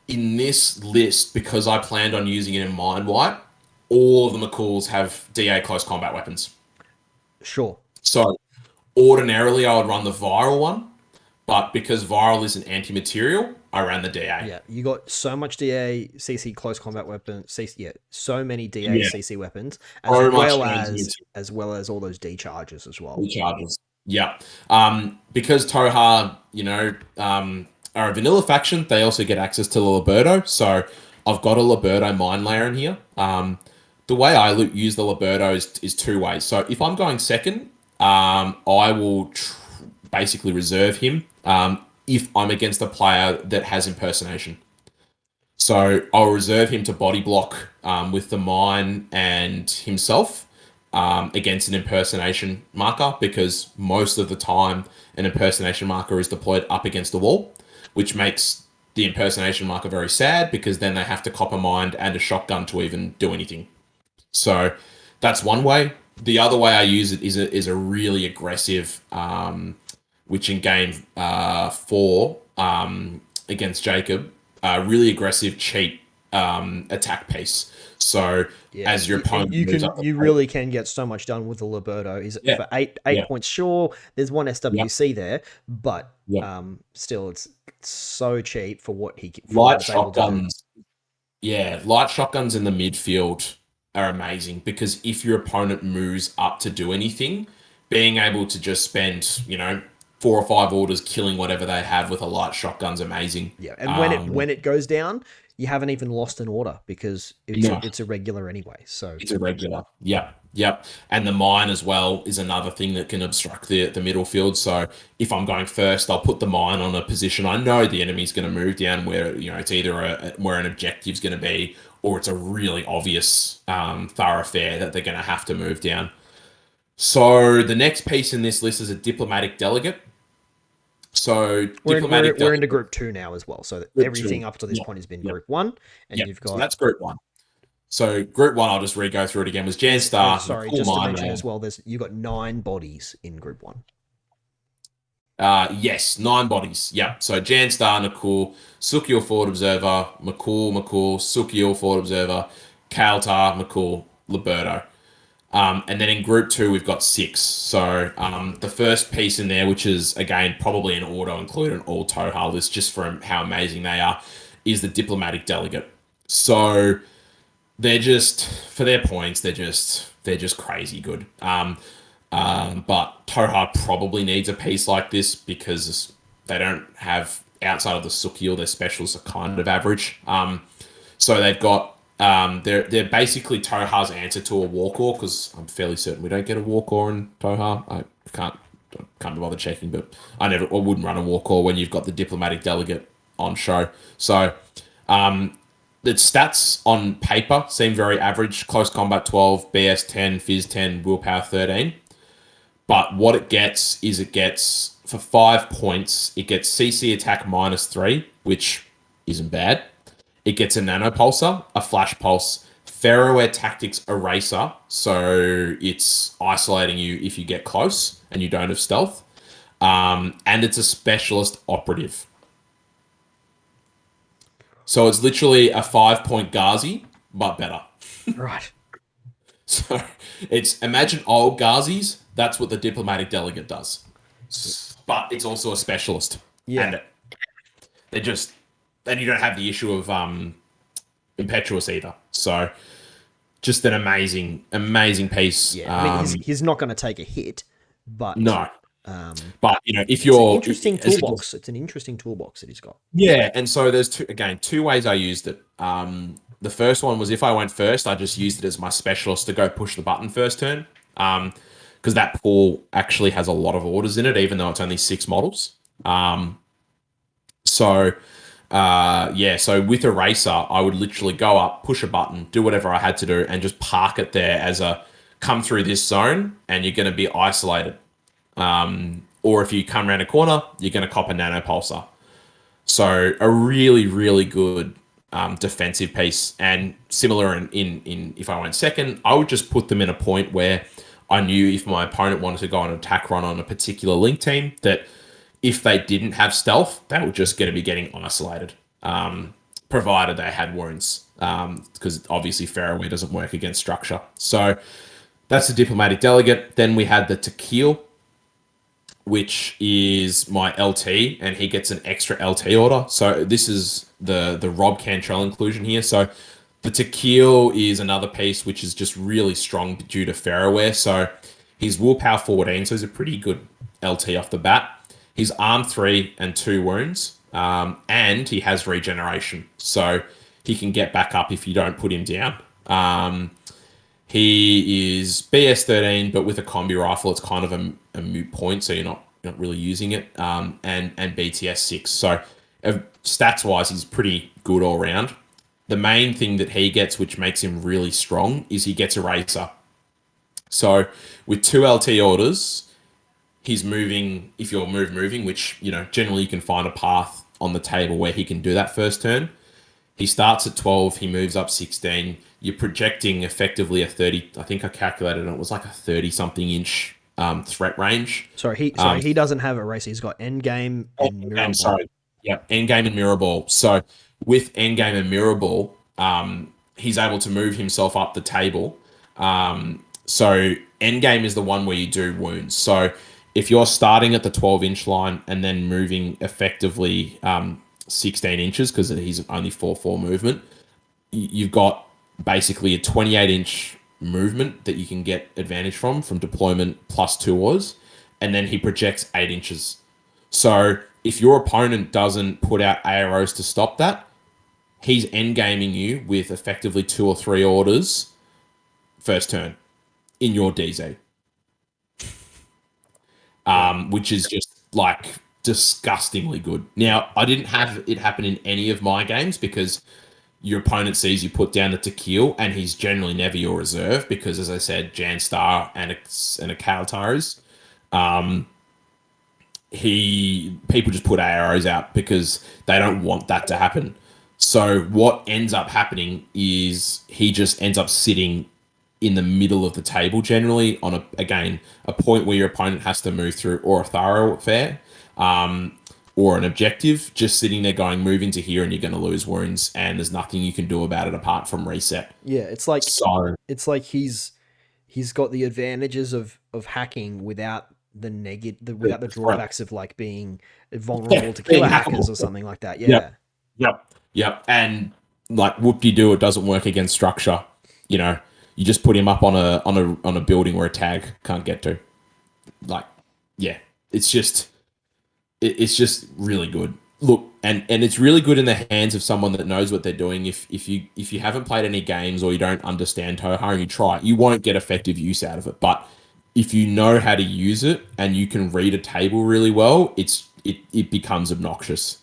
In this list, because I planned on using it in Mind Wipe, all of the McCools have DA close combat weapons. Sure. So ordinarily I would run the viral one, but because viral is an anti-material, I ran the DA. Yeah, you got so much DA, CC close combat weapon, CC, yeah, so many DA, Yeah, CC weapons, so much transmute as well as all those D charges as well. charges. Yeah. Because Toha, are a vanilla faction, they also get access to the Liberto. So I've got a Liberto mine layer in here. The way I use the Liberto is two ways. So if I'm going second, I will basically reserve him if I'm against a player that has impersonation. So I'll reserve him to body block with the mine and himself against an impersonation marker, because most of the time an impersonation marker is deployed up against the wall, which makes the impersonation marker very sad, because then they have to cop a mine and a shotgun to even do anything. So that's one way. The other way I use it is a really aggressive, which in game 4 against Jacob, really aggressive, cheap attack piece. So Yeah, as your opponent you moves can up, you really can get so much done with the Liberto. Is yeah, for eight yeah, points. Sure, there's one yeah, SWC there, but yeah. still it's so cheap for what Light it's able to do. shotguns, yeah, light shotguns in the midfield are amazing, because if your opponent moves up to do anything, being able to just spend, 4 or 5 orders killing whatever they have with a light shotgun's amazing. Yeah, and when it goes down, you haven't even lost an order because No, it's irregular anyway. So it's irregular. Yep, yep. And the mine as well is another thing that can obstruct the middle field. So if I'm going first, I'll put the mine on a position I know the enemy's going to move down, where it's either where an objective's going to be, or it's a really obvious thoroughfare that they're going to have to move down. So the next piece in this list is a diplomatic delegate. So diplomatic we're into delegate, group 2 now as well. So group everything two. up to this Yeah, point has been yeah, group 1, and yeah. you've So got that's group 1. So group 1, I'll just re-go through it again, was Janstar, sorry, McCool just to Mine mention Man. as well, you got 9 bodies in group 1. Yes, 9 bodies. Yeah. So Janstar, McCool, Sukiel Forward Observer, McCool, Sukiel Forward Observer, Kaltar, McCool, Liberto. And then in group 2, we've got 6. So the first piece in there, which is, again, probably an auto include an all Toha list, just from how amazing they are, is the diplomatic delegate. So they're just, for their points, they're just crazy good. But Toha probably needs a piece like this, because they don't have, outside of the Sukiel, their specials are kind of average. So they've got, they're basically Toha's answer to a Warcore, because I'm fairly certain we don't get a Warcore in Toha. I can't be bothered checking, but I wouldn't run a Warcore when you've got the diplomatic delegate on show. So the stats on paper seem very average: close combat 12, BS 10, Fizz 10, willpower 13. But what it gets is, for 5 points, it gets CC attack -3, which isn't bad. It gets a nanopulsar, a flash pulse, Ferroair tactics eraser, so it's isolating you if you get close and you don't have stealth. And it's a specialist operative. So it's literally a 5-point Ghazi, but better. Right. So imagine old Ghazis, that's what the diplomatic delegate does. But it's also a specialist. Yeah. And then you don't have the issue of impetuous either. So just an amazing piece. Yeah. I mean, he's not going to take a hit, but No. But if it's an you're interesting toolbox. It's an interesting toolbox that he's got. Yeah, and so there's two ways I used it. The first one was, if I went first, I just used it as my specialist to go push the button first turn. Because that pool actually has a lot of orders in it, even though it's only 6 models. So with Eraser, I would literally go up, push a button, do whatever I had to do, and just park it there as a come through this zone, and you're going to be isolated. Or if you come around a corner, you're going to cop a nanopulsar. So a really, really good defensive piece. And similar in if I went second, I would just put them in a point where I knew if my opponent wanted to go on an attack run on a particular link team, that if they didn't have stealth, they were just going to be getting isolated, provided they had wounds, because obviously Ferroair doesn't work against structure. So that's the diplomatic delegate. Then we had the Tequil, which is my LT, and he gets an extra LT order. So this is the Rob Cantrell inclusion here. So the Tequil is another piece which is just really strong due to Ferroware. So he's willpower 14, so he's a pretty good LT off the bat. He's arm 3 and 2 wounds, and he has regeneration, so he can get back up if you don't put him down. He is BS 13, but with a combi rifle, it's kind of a moot point, so you're not really using it. And BTS 6, so stats wise, he's pretty good all round. The main thing that he gets, which makes him really strong, is he gets Eraser. So with 2 LT orders, he's moving. If you're moving, which generally you can find a path on the table where he can do that first turn. He starts at 12, he moves up 16. You're projecting effectively a 30. I think I calculated it was like a 30 something inch threat range. He doesn't have a race. He's got endgame and mirror ball. Sorry, yeah, endgame and mirror ball. So with endgame and mirror ball, he's able to move himself up the table. So endgame is the one where you do wounds. So if you're starting at the 12-inch line and then moving effectively 16 inches because he's only 4/4 movement, you've got basically a 28-inch movement that you can get advantage from deployment plus 2 ors, and then he projects 8 inches. So if your opponent doesn't put out AROs to stop that, he's endgaming you with effectively 2 or 3 orders first turn in your DZ. Which is just like disgustingly good. Now, I didn't have it happen in any of my games because your opponent sees you put down the Tequil and he's generally never your reserve because, as I said, Jan Star and a Kalataris. People just put AROs out because they don't want that to happen. So what ends up happening is he just ends up sitting in the middle of the table, generally on a point where your opponent has to move through, or a thoroughfare, or an objective, just sitting there going, move into here and you're going to lose wounds, and there's nothing you can do about it apart from reset. Yeah, it's like he's got the advantages of hacking without without the drawbacks of like being vulnerable to killer hackers or something like that. Yeah. Yep. And like whoop-de-doo, it doesn't work against structure. You just put him up on a building where a tag can't get to. Like, yeah, it's just really good. Look, and it's really good in the hands of someone that knows what they're doing. If you haven't played any games or you don't understand Toha and you try it, you won't get effective use out of it. But if you know how to use it and you can read a table really well, it becomes obnoxious.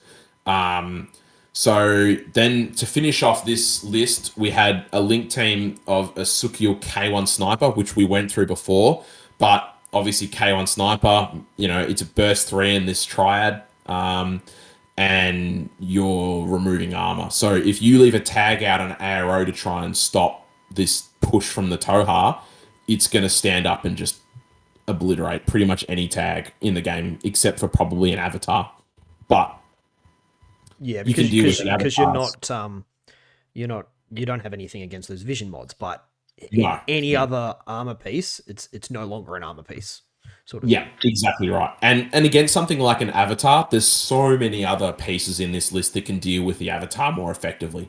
So then to finish off this list, we had a link team of a Sukiel K1 Sniper, which we went through before, but obviously K1 Sniper, it's a burst 3 in this triad, and you're removing armor. So if you leave a tag out an ARO to try and stop this push from the Toha, it's going to stand up and just obliterate pretty much any tag in the game, except for probably an avatar. But yeah, because you don't have anything against those vision mods, but any other armor piece, it's no longer an armor piece. Sort of. Yeah, exactly right. And against something like an avatar, there's so many other pieces in this list that can deal with the avatar more effectively.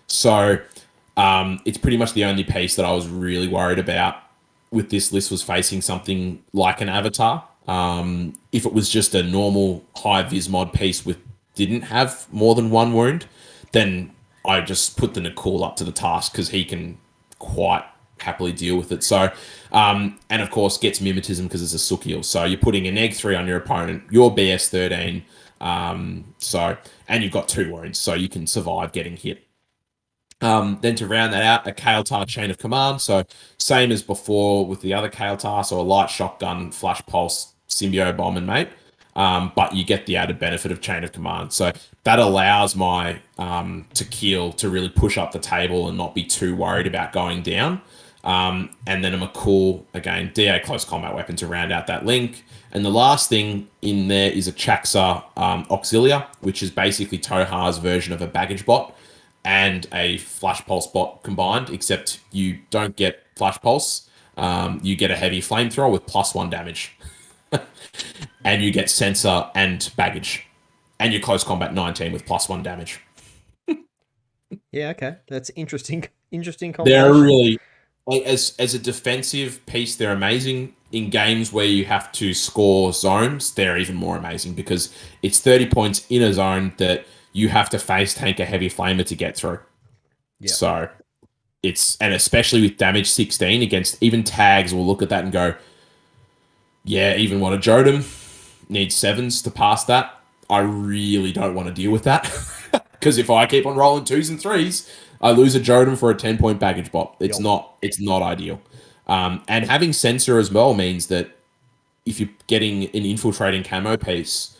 So it's pretty much the only piece that I was really worried about with this list was facing something like an avatar. If it was just a normal high vis mod piece didn't have more than 1 wound, then I just put the Nakul up to the task because he can quite happily deal with it. So, and of course gets mimetism because it's a Sukiel. So you're putting an egg 3 on your opponent, you're BS 13. And you've got 2 wounds, so you can survive getting hit. Then to round that out, a Kael'thar chain of command. So same as before with the other Kael'thar, so a light shotgun, flash pulse, symbio bomb and mate. But you get the added benefit of chain of command. So that allows my Tequil to really push up the table and not be too worried about going down. And then a McCool, again, DA close combat weapon to round out that link. And the last thing in there is a Chaxa Auxilia, which is basically Toha's version of a baggage bot and a flash pulse bot combined, except you don't get flash pulse. You get a heavy flamethrower with +1 damage. and you get sensor and baggage, and your close combat 19 with +1 damage. Yeah, okay. That's interesting. Interesting They're combination. really, like, as a defensive piece, they're amazing. In games where you have to score zones, they're even more amazing because it's 30 points in a zone that you have to face tank a heavy flamer to get through. Yeah. So and especially with damage 16 against even tags will look at that and go, yeah, even what a Jodem needs sevens to pass that. I really don't want to deal with that because if I keep on rolling twos and threes, I lose a Jodem for a 10-point baggage bot. Yup. It's not ideal. And having sensor as well means that if you're getting an infiltrating camo piece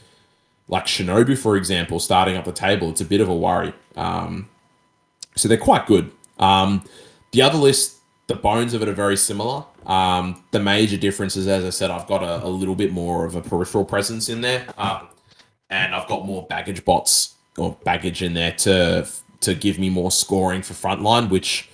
like Shinobu, for example, starting up the table, it's a bit of a worry. So they're quite good. The other list, the bones of it are very similar. The major differences, as I said, I've got a little bit more of a peripheral presence in there, and I've got more baggage bots or baggage in there to give me more scoring for frontline, which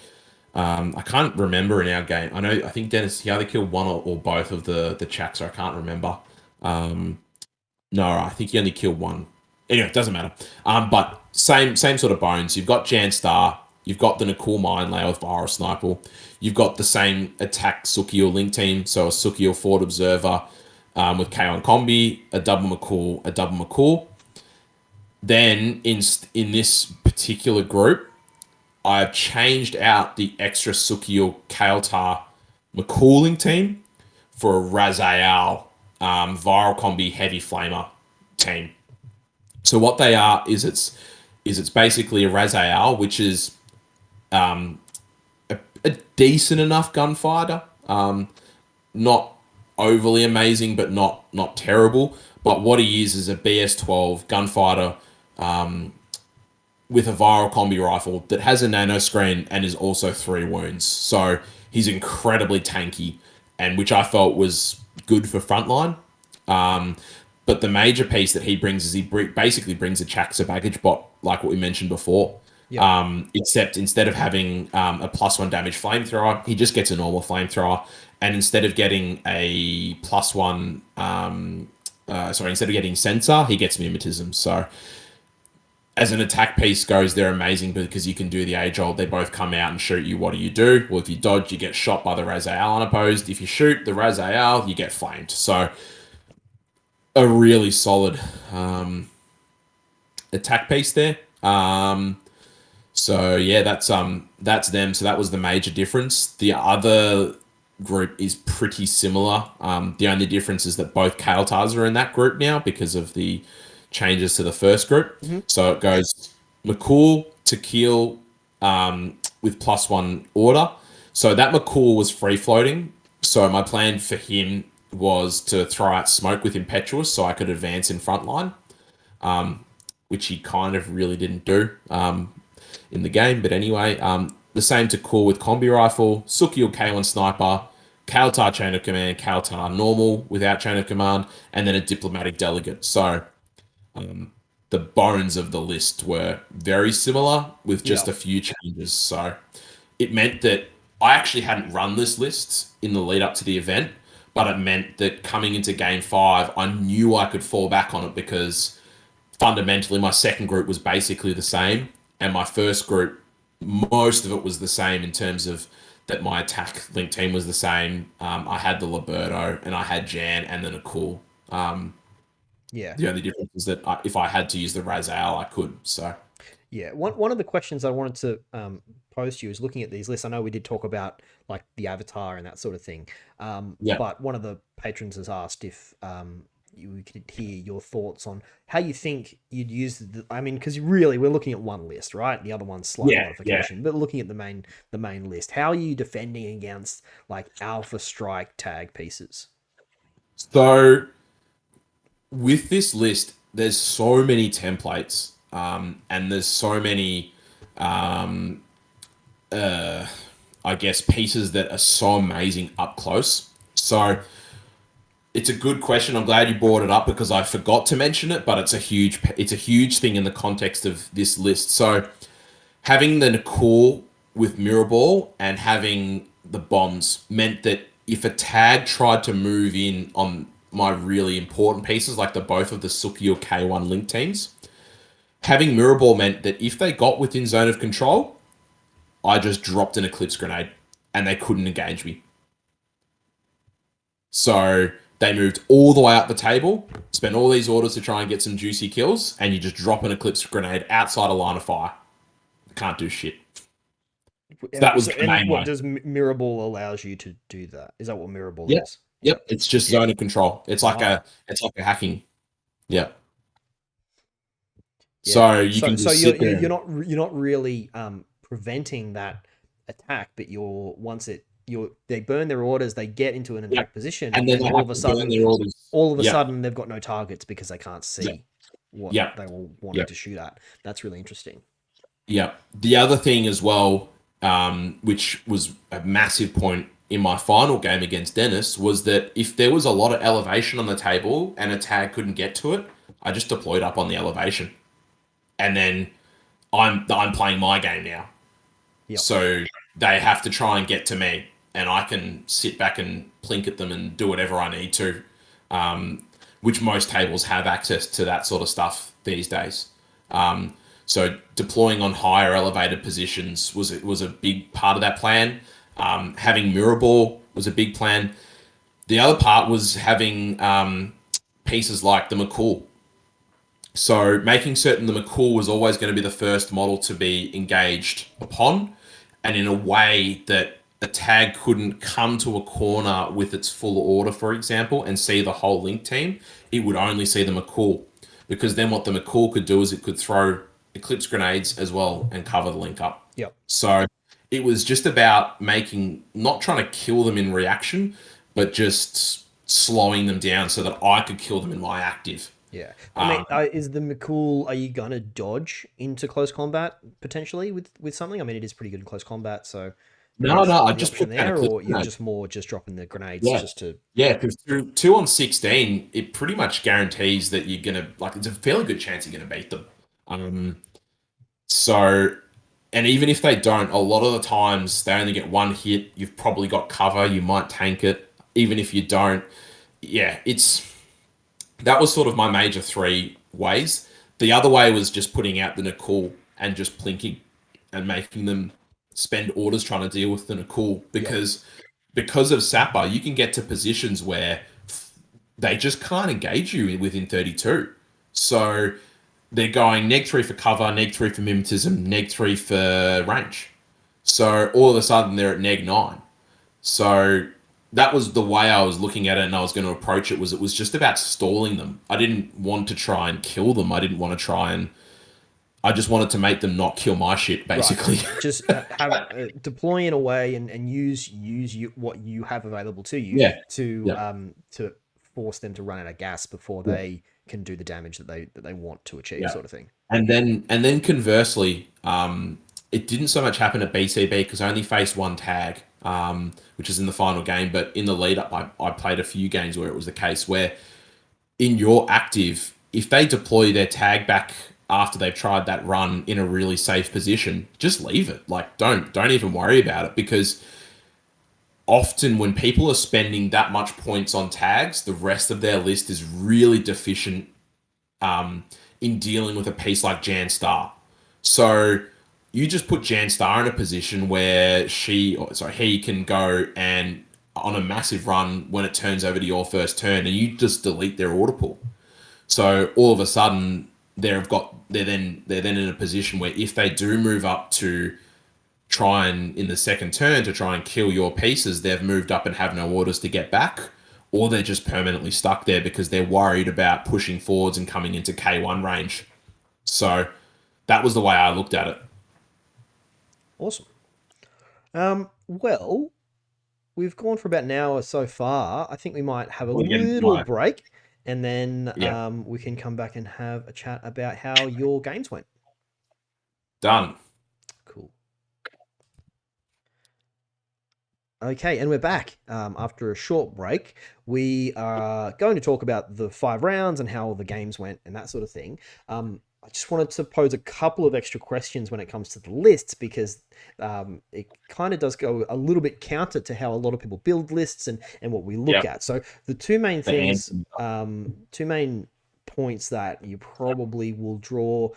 I can't remember in our game. I think Dennis he either killed one or both of the chacks, so I can't remember. No, I think he only killed one. Anyway, it doesn't matter. But same sort of bones. You've got Jan Star. You've got the Nakul Mine Layer with Viral Sniper. You've got the same attack Sukiel link team. So a Sukiel Forward Observer with K1 Combi, a double McCool, a double McCool. Then in this particular group, I've changed out the extra Sukiel Kael'thar McCooling team for a Razael Viral Combi Heavy Flamer team. So what they are is it's basically a Razael, which is a decent enough gunfighter, not overly amazing, but not terrible. But what he is a BS-12 gunfighter with a viral combi rifle that has a nano screen and is also 3 wounds. So he's incredibly tanky, and which I felt was good for frontline. But the major piece that he brings is basically brings a Chaxa baggage bot, like what we mentioned before. Yep. Except instead of having a +1 damage flamethrower, he just gets a normal flamethrower. And instead of getting a +1, instead of getting sensor, he gets mimetism. So as an attack piece goes, they're amazing because you can do the age old. They both come out and shoot you. What do you do? Well, if you dodge, you get shot by the Razael unopposed. If you shoot the Razael, you get flamed. So a really solid attack piece there. So yeah, that's them. So that was the major difference. The other group is pretty similar. The only difference is that both Kael'thars are in that group now because of the changes to the first group. Mm-hmm. So it goes McCool to Keel with +1 order. So that McCool was free floating. So my plan for him was to throw out smoke with Impetuous so I could advance in front line, which he kind of really didn't do in the game. But anyway, the same to Cool with Combi Rifle, Sukiel K1 Sniper, Kael'thar Chain of Command, Kael'thar Normal without Chain of Command, and then a Diplomatic Delegate. So the bones of the list were very similar with just Yep. a few changes. So it meant that I actually hadn't run this list in the lead up to the event, but it meant that coming into game 5, I knew I could fall back on it because fundamentally my second group was basically the same, and my first group, most of it was the same in terms of that my attack link team was the same. I had the Liberto and I had Jan and then a cool. Yeah. The only difference is that if I had to use the Razael, I could. So Yeah, one of the questions I wanted to pose to you is looking at these lists. I know we did talk about like the avatar and that sort of thing, yeah, but one of the patrons has asked if you could hear your thoughts on how you think you'd use I mean, because really we're looking at one list, right? The other one's slight yeah, yeah. modification, but looking at the main list, how are you defending against like Alpha Strike tag pieces? So with this list, there's so many templates, and there's so many, I guess, pieces that are so amazing up close. So it's a good question. I'm glad you brought it up because I forgot to mention it, but it's a huge thing in the context of this list. So having the Nakul with Mirror Ball and having the bombs meant that if a tag tried to move in on my really important pieces, like the both of the Suki or K1 link teams. Having mirror ball meant that if they got within zone of control, I just dropped an eclipse grenade and they couldn't engage me. So they moved all the way up the table, spent all these orders to try and get some juicy kills, and you just drop an eclipse grenade outside a line of fire. Can't do shit. So that was So, the and main what way. does Mirror Ball allows you to do that? Is that what Mirror Ball Yep. is? Yep. It's just zone of control. Ah, It's like a hacking. Yeah. yeah. So you can So just sit there. you're not really preventing that attack, but you're once it you're they burn their orders, they get into an Yep. attack position, And and then then they have to burn their orders. all of a Yep. sudden they've got no targets because they can't Yep. see what Yep. they were wanting Yep. to shoot at. That's really interesting. Yeah. The other thing as well, which was a massive point in my final game against Dennis, was that if there was a lot of elevation on the table and a tag couldn't get to it, I just deployed up on the elevation, and then I'm playing my game now. Yep. So they have to try and get to me, and I can sit back and plink at them and do whatever I need to. Which most tables have access to that sort of stuff these days. So deploying on higher elevated positions was a big part of that plan. Having mirror ball was a big plan. The other part was having pieces like the McCool. So making certain the McCool was always going to be the first model to be engaged upon, and in a way that a tag couldn't come to a corner with its full order, for example, and see the whole link team. It would only see the McCool, because then what the McCool could do is it could throw eclipse grenades as well and cover the link up. Yep. So it was just about making, not trying to kill them in reaction, but just slowing them down so that I could kill them in my active. Yeah. I mean, Um, is the McCool? Are you gonna dodge into close combat potentially with something? I mean, it is pretty good in close combat, so no, there's no, I the just option put down there, eclipse or you're grenade. just more just dropping the grenades Yeah, just to. yeah, because through 2 on 16, it pretty much guarantees that you're gonna, like, it's a fairly good chance you're gonna beat them. Um, so, and even if they don't, a lot of the times they only get one hit. You've probably got cover. You might tank it. Even if you don't, yeah, it's that was sort of my major three ways. The other way was just putting out the Nicole and just plinking and making them spend orders trying to deal with the Nicole, Yep. because of Sapper, you can get to positions where they just can't engage you within 32. So they're going neg 3 for cover, neg 3 for mimetism, neg 3 for range. So all of a sudden they're at neg 9. So that was the way I was looking at it, and I was going to approach it. Was it was just about stalling them. I didn't want to try and kill them. I didn't want to try and. I just wanted to make them not kill my shit, Right. basically. Just have deploy in a way and use what you have available to you Yeah, yeah, to force them to run out of gas before yeah, they can do the damage that they want to achieve, yeah. sort of thing. And then conversely, it didn't so much happen at BCB because I only faced one tag, which is in the final game. But in the lead up, I played a few games where it was the case where in your active, if they deploy their tag back after they've tried that run in a really safe position, just leave it. Like don't even worry about it, because often when people are spending that much points on tags, the rest of their list is really deficient in dealing with a piece like Jan Star. So you just put Jan Star in a position where he can go and on a massive run when it turns over to your first turn, and you just delete their order pool. So all of a sudden they're then in a position where if they do move up to try and in the second turn to try and kill your pieces, they've moved up and have no orders to get back, or they're just permanently stuck there because they're worried about pushing forwards and coming into K1 range. So that was the way I looked at it. Awesome. Well, we've gone for about an hour so far. I think we might have a Well, again, little break, and then yeah, we can come back and have a chat about how your games went. done. Cool. Okay, and we're back after a short break. We are going to talk about the 5 rounds and how the games went and that sort of thing. I just wanted to pose a couple of extra questions when it comes to the lists because it kind of does go a little bit counter to how a lot of people build lists and what we look Yeah. at. So the two main The things, answer. two main points that you probably will draw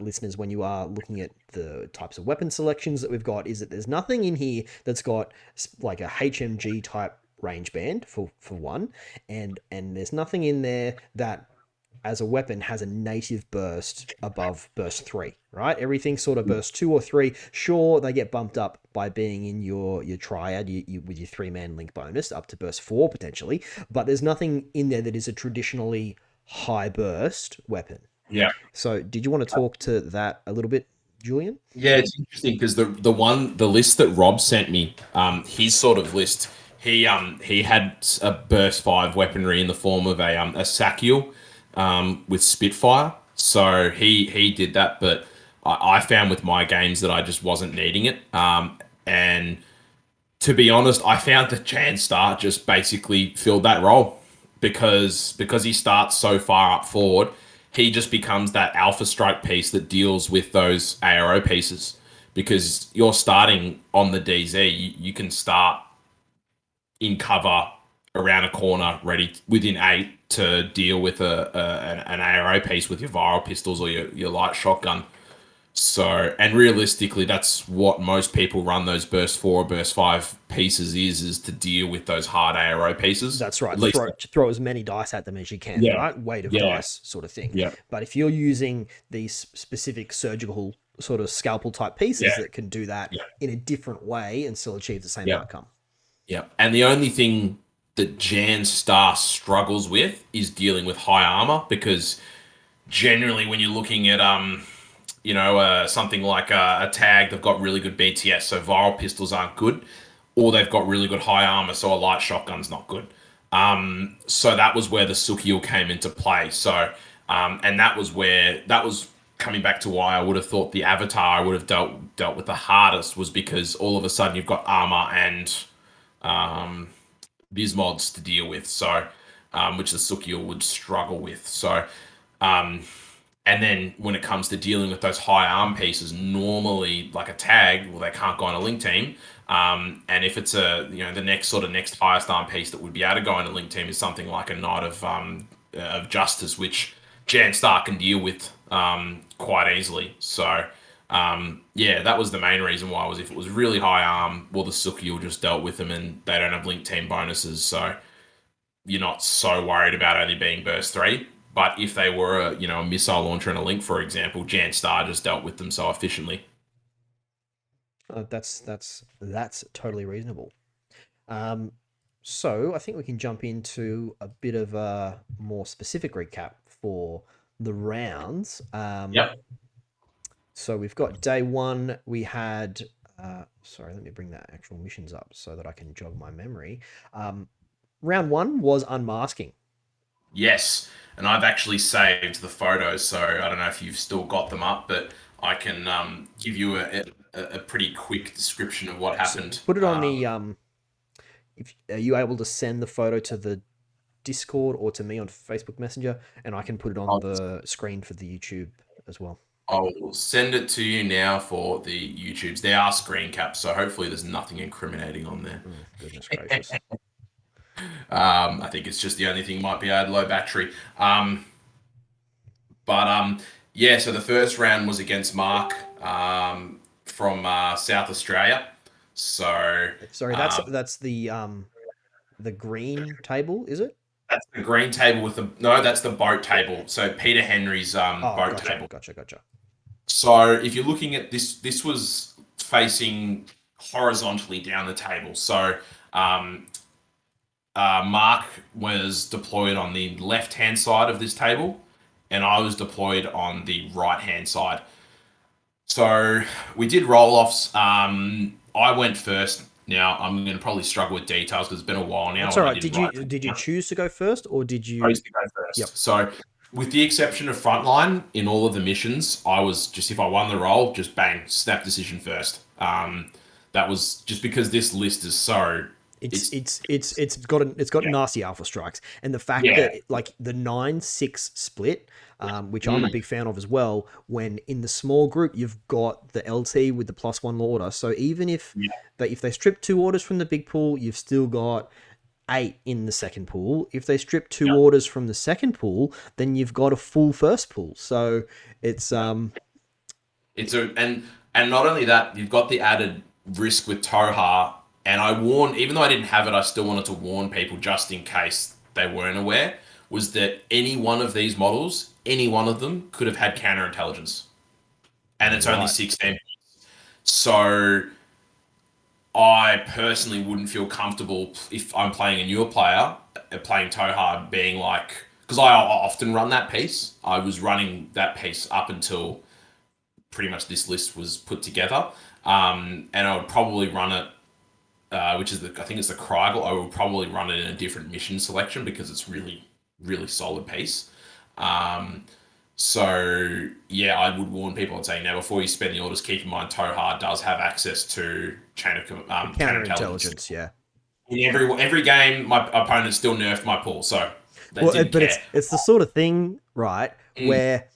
listeners when you are looking at the types of weapon selections that we've got is that there's nothing in here that's got like a HMG type range band for one, and there's nothing in there that as a weapon has a native burst above burst 3, right? Everything sort of burst 2 or 3. Sure, they get bumped up by being in your triad with your 3-man link bonus up to burst 4 potentially, but there's nothing in there that is a traditionally high burst weapon. Yeah. So, did you want to talk to that a little bit, Julian? Yeah, it's interesting because the list that Rob sent me, his sort of list, he had a burst 5 weaponry in the form of a Sakiel with Spitfire. So he did that, but I found with my games that I just wasn't needing it. And to be honest, I found that Jan Star just basically filled that role because he starts so far up forward, he just becomes that alpha strike piece that deals with those ARO pieces. Because you're starting on the DZ, you can start in cover around a corner, ready within 8 to deal with an ARO piece with your viral pistols or your light shotgun. So, and realistically, that's what most people run those burst 4 or burst 5 pieces is to deal with those hard ARO pieces. That's right. At least, Throw as many dice at them as you can, yeah, right? Weight of yeah, dice sort of thing. yeah, But if you're using these specific surgical sort of scalpel type pieces yeah, that can do that yeah, in a different way and still achieve the same yeah, outcome. yeah. And the only thing that Jan Star struggles with is dealing with high armor because generally when you're looking at something like a tag, they've got really good BTS, so viral pistols aren't good, or they've got really good high armor, so a light shotgun's not good. So that was where the Sukiel came into play. So, and that was coming back to why I would have thought the Avatar I would have dealt with the hardest was because all of a sudden you've got armor and um, Vismods to deal with, so which the Sukiel would struggle with. So. Um, and then when it comes to dealing with those high arm pieces, normally like a tag, well, they can't go on a link team. And if it's the next highest arm piece that would be able to go on a link team is something like a Knight of Justice, which Jan Star can deal with quite easily. So yeah, that was the main reason why was if it was really high arm, well, the Sukiel just dealt with them and they don't have link team bonuses. So you're not so worried about only being burst 3. But if they were a missile launcher and a link, for example, Jan Star just dealt with them so efficiently. That's totally reasonable. Um, so I think we can jump into a bit of a more specific recap for the rounds. Yep. So we've got day one. We had. Sorry, let me bring that actual missions up so that I can jog my memory. Round one was unmasking. Yes, and I've actually saved the photos, so I don't know if you've still got them up, but I can give you a pretty quick description of what So happened. put it on the. If are you able to send the photo to the Discord or to me on Facebook Messenger, and I can put it on I'll, the screen for the YouTube as well. I'll send it to you now for the YouTubes. They are screen caps, so hopefully there's nothing incriminating on there. Goodness gracious. I think it's just the only thing might be I had low battery. But yeah, so the first round was against Mark from South Australia. So Sorry, um, that's the green table, is it? that's the green table with the no, that's the boat table. So Peter Henry's Oh, boat gotcha, table. gotcha, gotcha. So if you're looking at this was facing horizontally down the table. So um, Mark was deployed on the left hand side of this table, and I was deployed on the right hand side. So we did roll offs. I went first. Now I'm going to probably struggle with details because it's been a while now, That's all and I right. didn't write them Did you down. choose to go first, or did I you? used to go Yep. first. So with the exception of frontline, in all of the missions, I was just if I won the role, just bang, snap decision first. That was just because this list is so It's It's it's it's it's got yeah, nasty alpha strikes, and the fact yeah, that like the 9-6 split, which I'm a mm, big fan of as well. When in the small group you've got the LT with the +1 order, so even yeah, if they strip 2 orders from the big pool, you've still got 8 in the second pool. If they strip two yeah, orders from the second pool, then you've got a full first pool. So it's yeah. It's a and not only that, you've got the added risk with Toha. And I warned, even though I didn't have it, I still wanted to warn people just in case they weren't aware. Was that any one of these models, any one of them, could have had counterintelligence, and it's only right. 16. So I personally wouldn't feel comfortable if I'm playing a newer player, playing Toha, being like, because I often run that piece. I was running that piece up until pretty much this list was put together. And I would probably run it, which is I think it's the Krygel. I would probably run it in a different mission selection because it's really, really solid piece. Um, so yeah, I would warn people and say now before you spend the orders, keep in mind Tohar does have access to The counterintelligence. counterintelligence, yeah. In every game, my opponent still nerfed my pool, so they Well, didn't but care. it's the sort of thing, right, Mm, where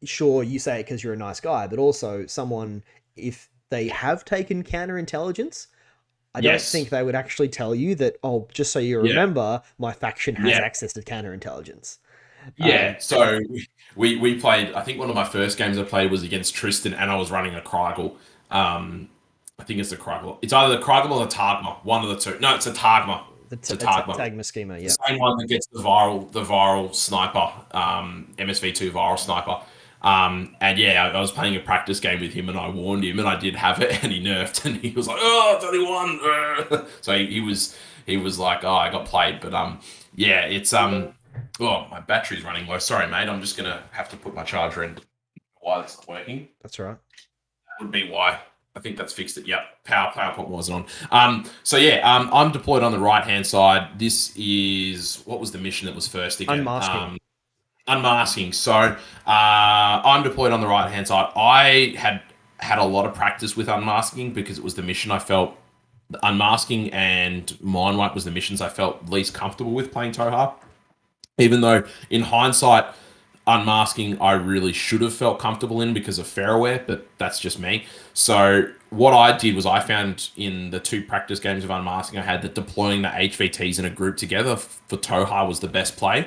sure you say it because you're a nice guy, but also someone if they have taken counterintelligence, I don't think yes. they would actually tell you that. Oh, just so you Yeah. remember, my faction has Yeah. access to counterintelligence. Yeah, so we played. I think one of my first games I played was against Tristan, and I was running a Krygel. I think it's the Krygel. It's either the Krygel or the Tagma. One of the two. No, it's a Tagma. It's a Tagma. Tagma schema, The yeah. same one that gets the viral sniper, MSV2 viral sniper. And yeah, I was playing a practice game with him, and I warned him, and I did have it, and he nerfed, and he was like, "Oh, it's only one." So he was like, "Oh, I got played," but yeah, it's oh, my battery's running low. Sorry, mate. I'm just gonna have to put my charger in. Why that's not working? That's right. That would be why. I think that's fixed it. Yep. Power point wasn't on. So yeah, I'm deployed on the right hand side. This is what was the mission that was first again? Unmasking. Unmasking. So I'm deployed on the right hand side. I had a lot of practice with unmasking because it was the mission I felt unmasking and mind wipe was the missions I felt least comfortable with playing Toha. Even though in hindsight, unmasking I really should have felt comfortable in because of Fairware, but that's just me. So what I did was I found in the 2 practice games of unmasking I had that deploying the HVTs in a group together for Toha was the best play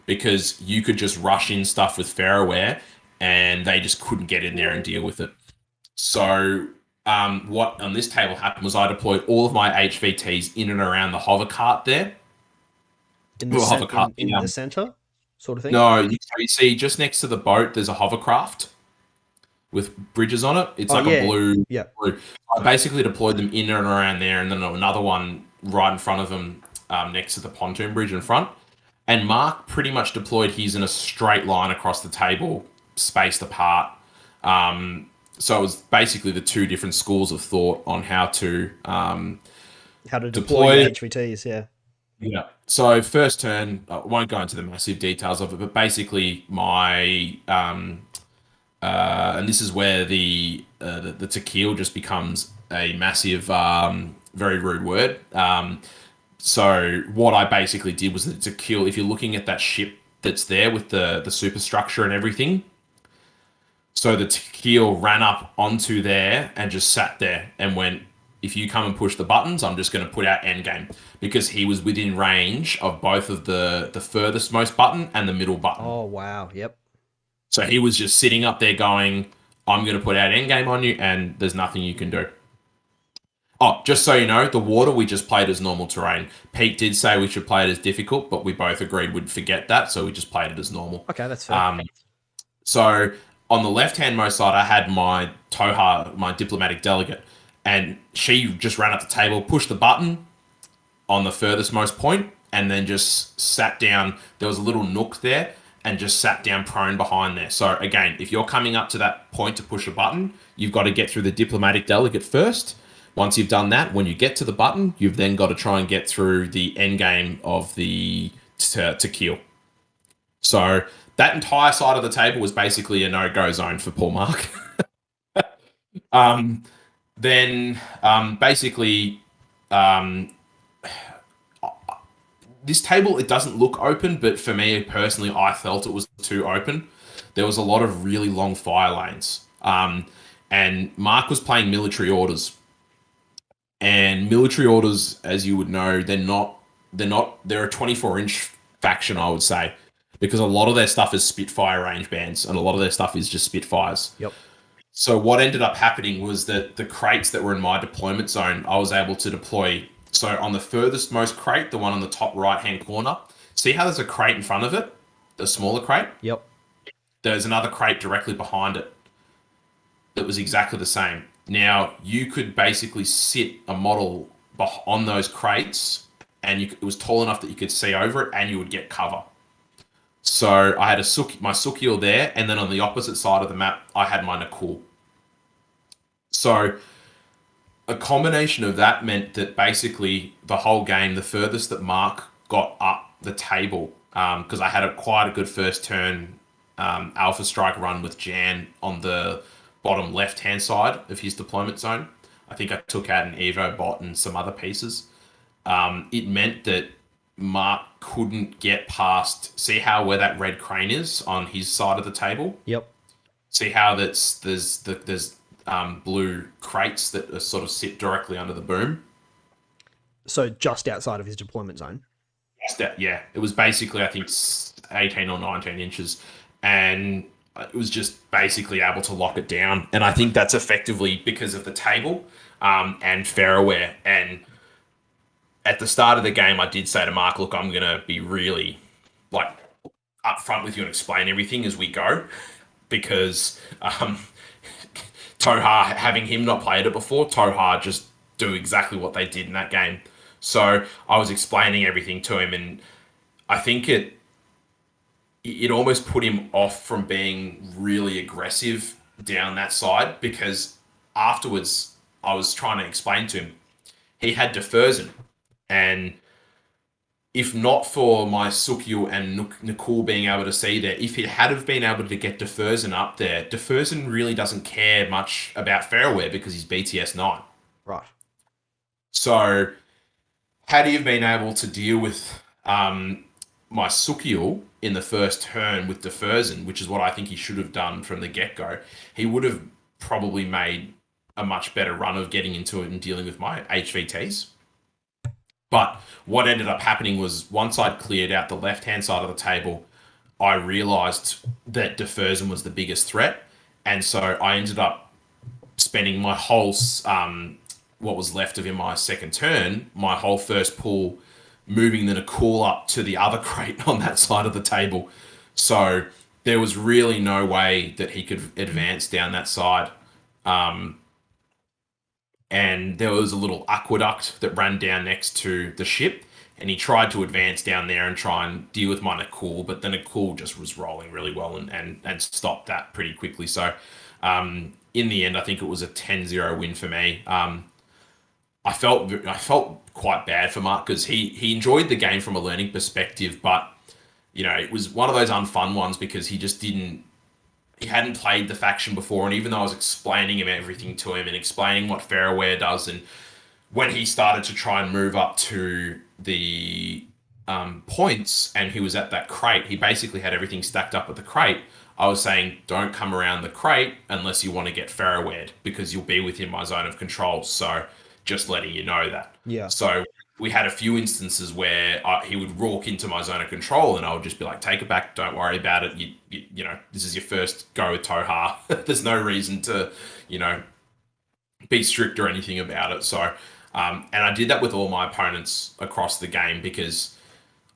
because you could just rush in stuff with Fairware and they just couldn't get in there and deal with it. So what on this table happened was I deployed all of my HVTs in and around the hover cart there. In the Well, hover cart. in the center sort of thing. No, you see, just next to the boat, there's a hovercraft with bridges on it. It's Oh like a yeah. blue. Yeah. I basically deployed them in and around there, and then another one right in front of them, next to the pontoon bridge in front. And Mark pretty much deployed his in a straight line across the table, spaced apart. So it was basically the 2 different schools of thought on how to How to deploy your deploy. HVTs, yeah. Yeah. So first turn, I won't go into the massive details of it, but basically my and this is where the tequila just becomes a massive, very rude word. So what I basically did was the tequila. If you're looking at that ship that's there with the superstructure and everything, so the tequila ran up onto there and just sat there and went, if you come and push the buttons, I'm just going to put out endgame because he was within range of both of the furthest most button and the middle button. Oh wow. Yep. So he was just sitting up there going, I'm going to put out endgame on you and there's nothing you can do. Oh, just so you know, the water we just played as normal terrain. Pete did say we should play it as difficult, but we both agreed we'd forget that, so we just played it as normal. Okay, that's fair. So on the left-hand most side, I had my Toha, my diplomatic delegate, and she just ran up the table, pushed the button on the furthest most point, and then just sat down. There was a little nook there, and just sat down prone behind there. So again, if you're coming up to that point to push a button, you've got to get through the diplomatic delegate first. Once you've done that, when you get to the button, you've then got to try and get through the end game of the to kill. So that entire side of the table was basically a no-go zone for Paul Mark. Then basically Um, this table, it doesn't look open, but for me personally, I felt it was too open. There was a lot of really long fire lanes. And Mark was playing military orders. And military orders, as you would know, they're a 24-inch faction, I would say, because a lot of their stuff is Spitfire range bands, and a lot of their stuff is just Spitfires. Yep. So what ended up happening was that the crates that were in my deployment zone, I was able to deploy. So on the furthest most crate, the one on the top right hand corner, see how there's a crate in front of it, the smaller crate. Yep. There's another crate directly behind it that was exactly the same. Now you could basically sit a model on those crates, and it was tall enough that you could see over it, and you would get cover. So I had my Sukiel there, and then on the opposite side of the map, I had my Nakul. So a combination of that meant that basically the whole game, the furthest that Mark got up the table, because I had quite a good first turn Alpha Strike run with Jan on the bottom left hand side of his deployment zone. I think I took out an Evo bot and some other pieces. It meant that Mark couldn't get past. See how where that red crane is on his side of the table. Yep. See how there's blue crates that are sort of sit directly under the boom. So just outside of his deployment zone. Yeah, it was basically I think 18 or 19 inches, and it was just basically able to lock it down. And I think that's effectively because of the table and Fairware. And at the start of the game, I did say to Mark, look, I'm going to be really like upfront with you and explain everything as we go, because Toha, having him not played it before, Toha just do exactly what they did in that game. So I was explaining everything to him, and I think it almost put him off from being really aggressive down that side, because afterwards I was trying to explain to him he had Deferzen, and if not for my Sukiel and Nakul being able to see there, if he had have been able to get Deferzen up there, Deferzen really doesn't care much about Fairware because he's BTS 9. Right. So had he have been able to deal with my Sukiel in the first turn with Deferzen, which is what I think he should have done from the get-go, he would have probably made a much better run of getting into it and dealing with my HVTs. But what ended up happening was once I'd cleared out the left-hand side of the table, I realised that Deferzen was the biggest threat. And so I ended up spending my whole, what was left of in my second turn, my whole first pull, moving the Nakul up to the other crate on that side of the table. So there was really no way that he could advance down that side. And there was a little aqueduct that ran down next to the ship, and he tried to advance down there and try and deal with my Nakul, but the Nakul just was rolling really well and stopped that pretty quickly. So in the end, I think it was a 10-0 win for me. I felt quite bad for Mark because he enjoyed the game from a learning perspective, but it was one of those unfun ones because he hadn't played the faction before, and even though I was explaining everything to him and explaining what Fairware does, and when he started to try and move up to the points and he was at that crate, he basically had everything stacked up at the crate. I was saying, don't come around the crate unless you want to get Fairware because you'll be within my zone of control. So just letting you know that. Yeah. So we had a few instances where he would walk into my zone of control, and I would just be like, take it back, don't worry about it. You this is your first go with Toha. There's no reason to, be strict or anything about it. So, and I did that with all my opponents across the game because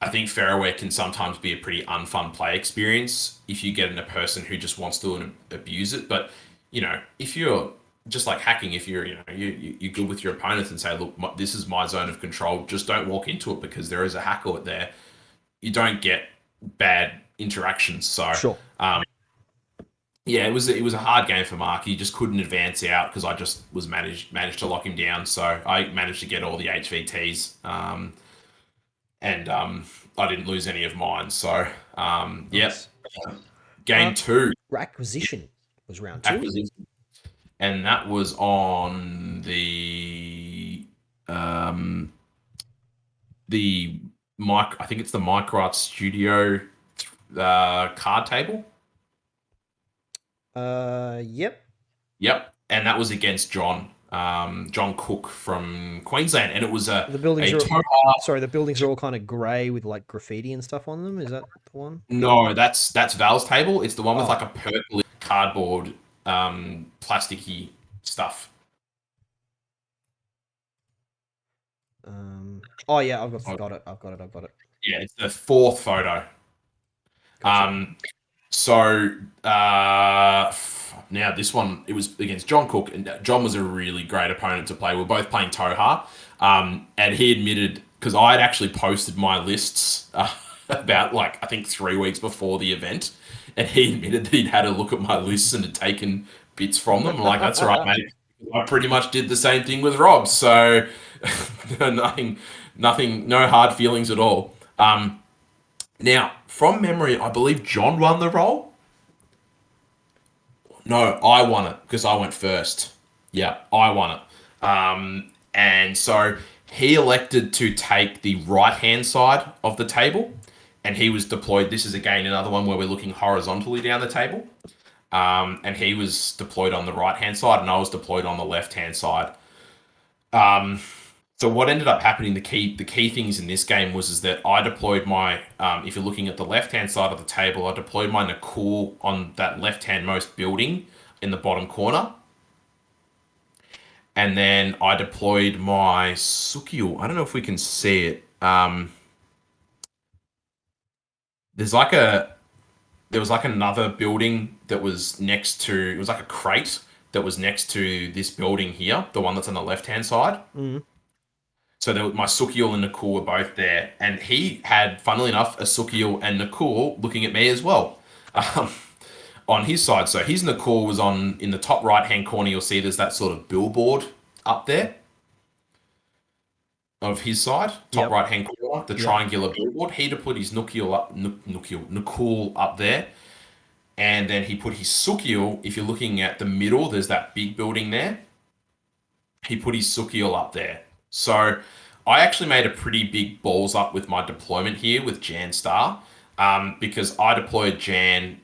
I think Fairware can sometimes be a pretty unfun play experience if you get in a person who just wants to abuse it. But, if you're just like hacking, if you're you're good with your opponents and say, look, this is my zone of control, just don't walk into it because there is a hacker there, you don't get bad interactions. So Sure. Yeah, it was a hard game for Mark. He just couldn't advance out because I just was managed to lock him down. So I managed to get all the HVTs, and I didn't lose any of mine. So Nice. Game 2 Acquisition was round 2. acquisition, and that was on the um, the Mike. I think it's the Micro Art Studio card table. Yep. Yep, and that was against John Cook from Queensland, and it was The buildings a are Toha. sorry. The buildings are all kind of grey with like graffiti and stuff on them. Is that the one? No, that's Val's table. It's the one with Oh, like a purple cardboard, plasticky stuff. Oh yeah, I've Oh, got it. I've got it. I've got it. yeah, it's the fourth photo. Gotcha. Um, so now this one it was against John Cook, and John was a really great opponent to play. We are both playing Toha, and he admitted because I had actually posted my lists about like I think 3 weeks before the event, and he admitted that he'd had a look at my lists and had taken bits from them. I'm like, that's all right, mate. I pretty much did the same thing with Rob, so nothing, no hard feelings at all. Now, from memory, I believe John won the role. No, I won it because I went first. Yeah, I won it. And so he elected to take the right hand side of the table, and he was deployed. This is again another one where we're looking horizontally down the table. And he was deployed on the right hand side, and I was deployed on the left hand side. So what ended up happening, the key things in this game was is that I deployed my, if you're looking at the left hand side of the table, I deployed my Nakul on that left hand most building in the bottom corner, and then I deployed my Sukio. I don't know if we can see it. There's like a there was like another building that was next to. It was like a crate that was next to this building here, the one that's on the left hand side. Mm. So my Sukiel and Nakul were both there, and he had, funnily enough, a Sukiel and Nakul looking at me as well, um, on his side. So his Nakul was on in the top right hand corner. You'll see there's that sort of billboard up there of his side, top Yep. right hand corner, the Yep. triangular billboard. He'd have put his Nakul up there, and then he put his Sukiel. If you're looking at the middle, there's that big building there. He put his Sukiel up there. So I actually made a pretty big balls up with my deployment here with Jan Star, because I deployed Jan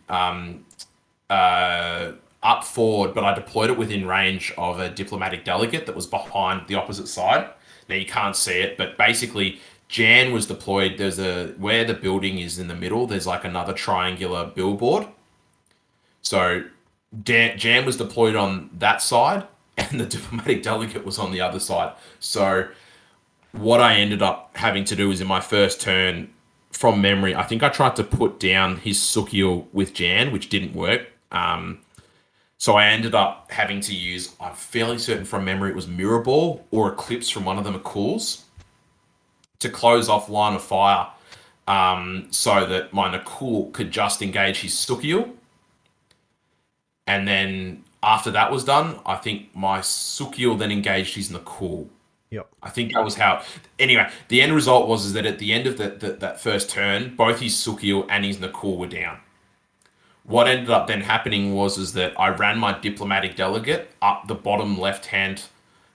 up forward, but I deployed it within range of a diplomatic delegate that was behind the opposite side. Now you can't see it, but basically Jan was deployed. There's a where the building is in the middle. There's like another triangular billboard. So Jan was deployed on that side, and the diplomatic delegate was on the other side. So what I ended up having to do is in my first turn, from memory, I think I tried to put down his Sukiel with Jan, which didn't work. So I ended up having to use, I'm fairly certain from memory, it was Mirror Ball or Eclipse from one of the McCools to close off line of fire, so that my Nakul could just engage his Sukiel. And then after that was done, I think my Sukiel then engaged his Nakul. Yep. I think that was how. Anyway, the end result was is that at the end of that first turn, both his Sukiel and his Nakul were down. What ended up then happening was is that I ran my diplomatic delegate up the bottom left hand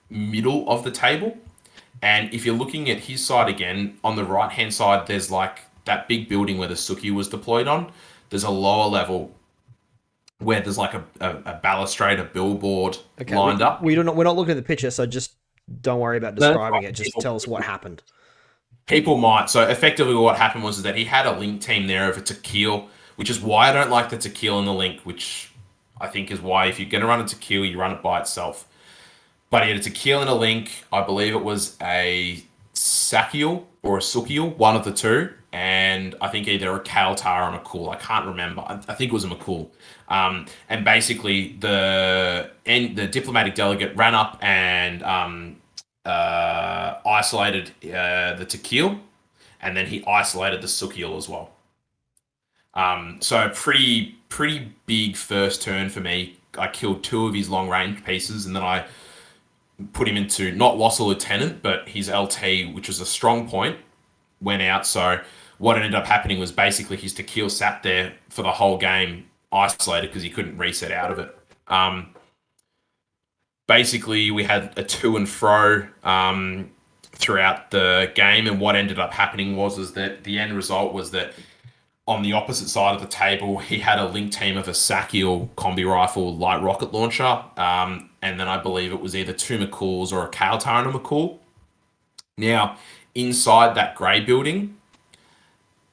middle of the table, and if you're looking at his side again, on the right hand side, there's like that big building where the Suki was deployed on. There's a lower level where there's like a balustrade, a billboard Okay. lined up. We're not looking at the picture, so just don't worry about No, that's describing right. it. Just tell us what happened. People might. So effectively, what happened was that he had a link team there of a Tequil, which is why I don't like the Tequil in the link, which I think is why if you're going to run a Tequil, you run it by itself. But he had a Tequil in a link. I believe it was a Sakiel or a Sukiel, one of the two. And I think either a Kaltar or a McCool. I can't remember. I think it was a McCool. And basically, the diplomatic delegate ran up and isolated the Tequil, and then he isolated the Sukiel as well. So pretty big first turn for me. I killed two of his long range pieces, and then I put him into not loss of lieutenant, but his LT, which was a strong point, went out. So what ended up happening was basically his Tequil sat there for the whole game isolated because he couldn't reset out of it. Basically, we had a to and fro. throughout the game. And what ended up happening was that the end result was that on the opposite side of the table, he had a link team of a Sakiel combi rifle light rocket launcher. And then I believe it was either two McCools or a Kaltar and a McCool. Now, inside that grey building,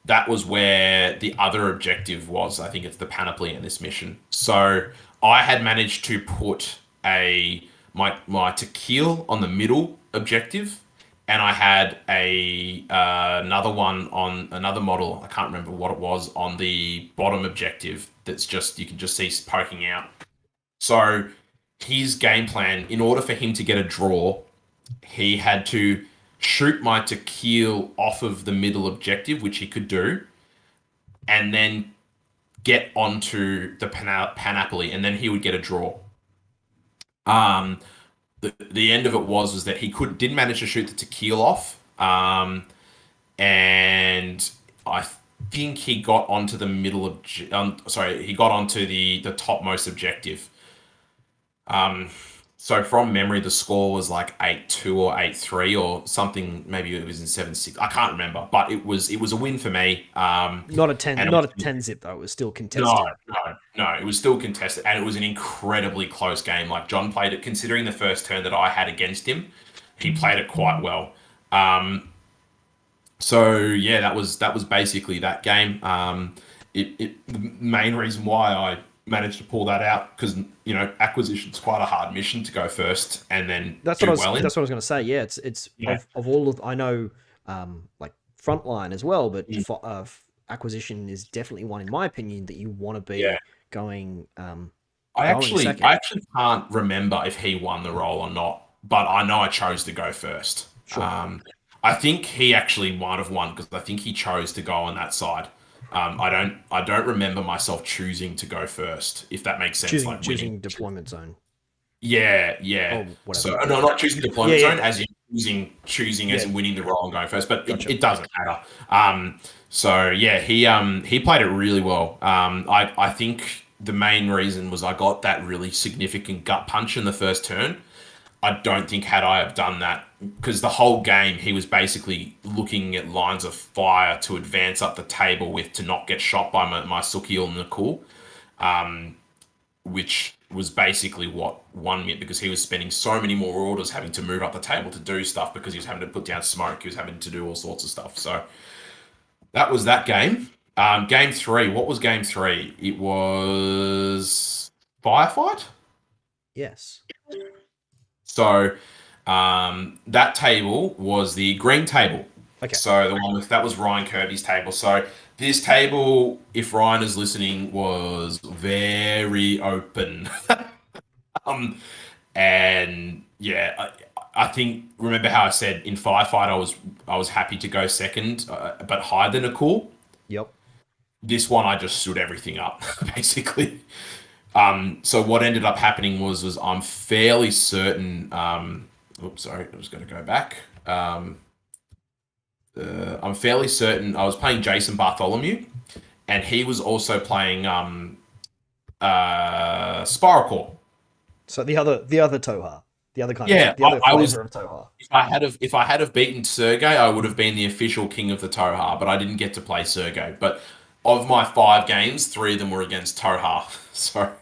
that was where the other objective was. I think it's the panoply in this mission. So I had managed to put my tequila on the middle objective, and I had another one on another model. I can't remember what it was on the bottom objective. That's just you can just see poking out. So his game plan, in order for him to get a draw, he had to shoot my tequila off of the middle objective, which he could do, and then get onto the panoply, and then he would get a draw. The end of it was that he didn't manage to shoot the tequila off, and I think he got onto the middle he got onto the topmost objective. So from memory, the score was like 8-2 or 8-3 or something. Maybe it was in 7-6. I can't remember, but it was a win for me. Not a 10 zip though. It was still contested. No. It was still contested, and it was an incredibly close game. Like John played it, considering the first turn that I had against him, he played it quite well. So yeah, that was basically that game. The main reason why I managed to pull that out, because acquisition's quite a hard mission to go first and then that's what I was going to say. Yeah, it's of all of, I know like frontline as well, but acquisition is definitely one, in my opinion, that you want to be going. I actually can't remember if he won the role or not, but I know I chose to go first. Sure. I think he actually might have won because I think he chose to go on that side. I don't remember myself choosing to go first, if that makes sense. Choosing deployment zone. Yeah. So no, not choosing deployment zone, as in choosing as in winning the role and going first, but gotcha. It doesn't matter. So yeah, he played it really well. I think the main reason was I got that really significant gut punch in the first turn. I don't think had I have done that, because the whole game he was basically looking at lines of fire to advance up the table with, to not get shot by my Sukiel Nakul, which was basically what won me, because he was spending so many more orders having to move up the table to do stuff, because he was having to put down smoke, he was having to do all sorts of stuff. So that was that game. Game 3, what was game 3? It was firefight? Yes. So that table was the green table. Okay. So the one that was Ryan Kirby's table. So this table, if Ryan is listening, was very open. And yeah, I think, remember how I said in firefight I was happy to go second, but higher than a cool. Yep. This one I just stood everything up basically. So what ended up happening was I'm fairly certain. Oops, sorry, I was going to go back. I'm fairly certain I was playing Jason Bartholomew, and he was also playing Spiracle. So the other Toha, the other kind of the other flavor of Toha. If I had beaten Sergey, I would have been the official king of the Toha, but I didn't get to play Sergey. But of my 5 games, 3 of them were against Toha. So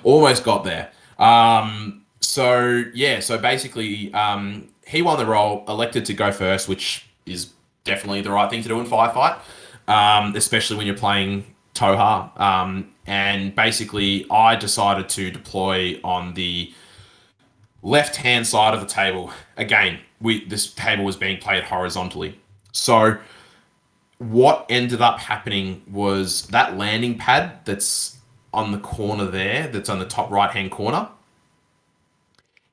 almost got there. So basically, he won the role, elected to go first, which is definitely the right thing to do in firefight, especially when you're playing Toha. And basically, I decided to deploy on the left-hand side of the table. Again, this table was being played horizontally. So what ended up happening was that landing pad that's on the corner there, that's on the top right-hand corner,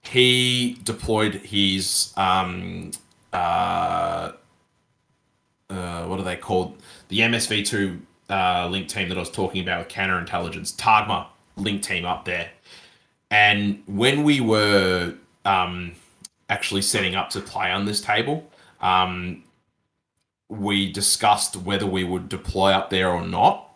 he deployed his, what are they called? The MSV2 link team that I was talking about with counterintelligence, Tagma link team up there. And when we were actually setting up to play on this table, we discussed whether we would deploy up there or not.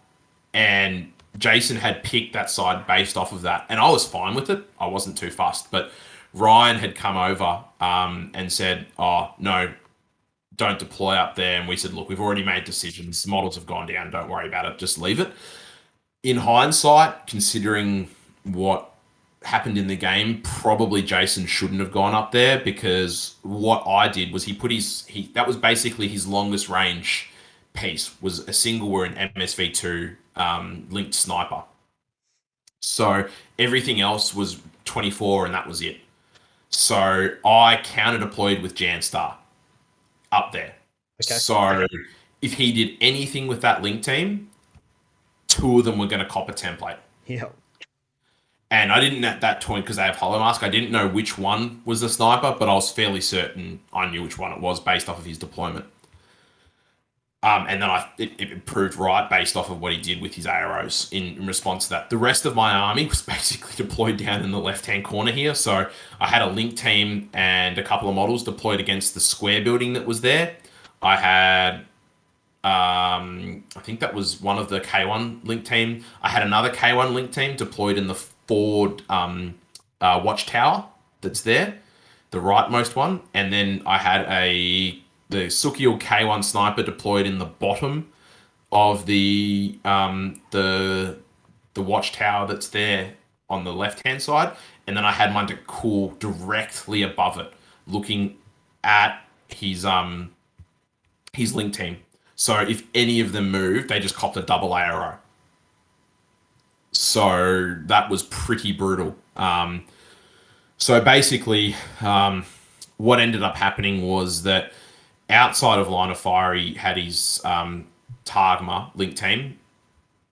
And Jason had picked that side based off of that. And I was fine with it. I wasn't too fussed. But Ryan had come over and said, "Oh no, don't deploy up there." And we said, "Look, we've already made decisions. Models have gone down. Don't worry about it. Just leave it." In hindsight, considering what happened in the game, probably Jason shouldn't have gone up there, because what I did was he that was basically his longest range piece, was a single or an MSV2 linked sniper. So everything else was 24 and that was it. So I counter deployed with Janstar up there. Okay. So if he did anything with that link team, two of them were going to cop a template. Yeah. And I didn't at that point, because they have Hollow Mask, I didn't know which one was the sniper, but I was fairly certain I knew which one it was based off of his deployment. And then it proved right based off of what he did with his arrows in response to that. The rest of my army was basically deployed down in the left-hand corner here. So I had a link team and a couple of models deployed against the square building that was there. I had, I think that was one of the K1 link team. I had another K1 link team deployed in the forward watchtower that's there, the rightmost one. And then I had the Sukiel K1 sniper deployed in the bottom of the watchtower that's there on the left hand side, and then I had mine to cool directly above it, looking at his link team. So if any of them moved, they just copped a double arrow. So that was pretty brutal. So basically, what ended up happening was that outside of line of fire, he had his Targma link team.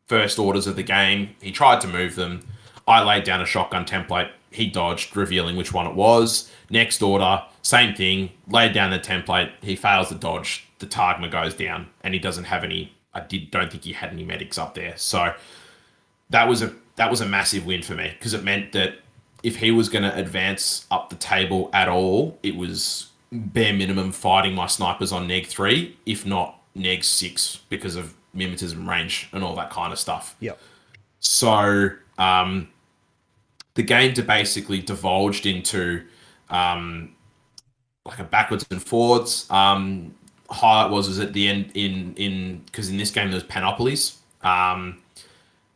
First orders of the game, he tried to move them. I laid down a shotgun template. He dodged, revealing which one it was. Next order, same thing. Laid down the template. He fails the dodge. The Targma goes down, and he doesn't have any. Don't think he had any medics up there. So that was a massive win for me, because it meant that if he was going to advance up the table at all, it was bare minimum fighting my snipers on neg 3, if not neg 6, because of mimetism range and all that kind of stuff. Yep. So the game basically divulged into like a backwards and forwards. Highlight was at the end in because in this game there's panoplies. My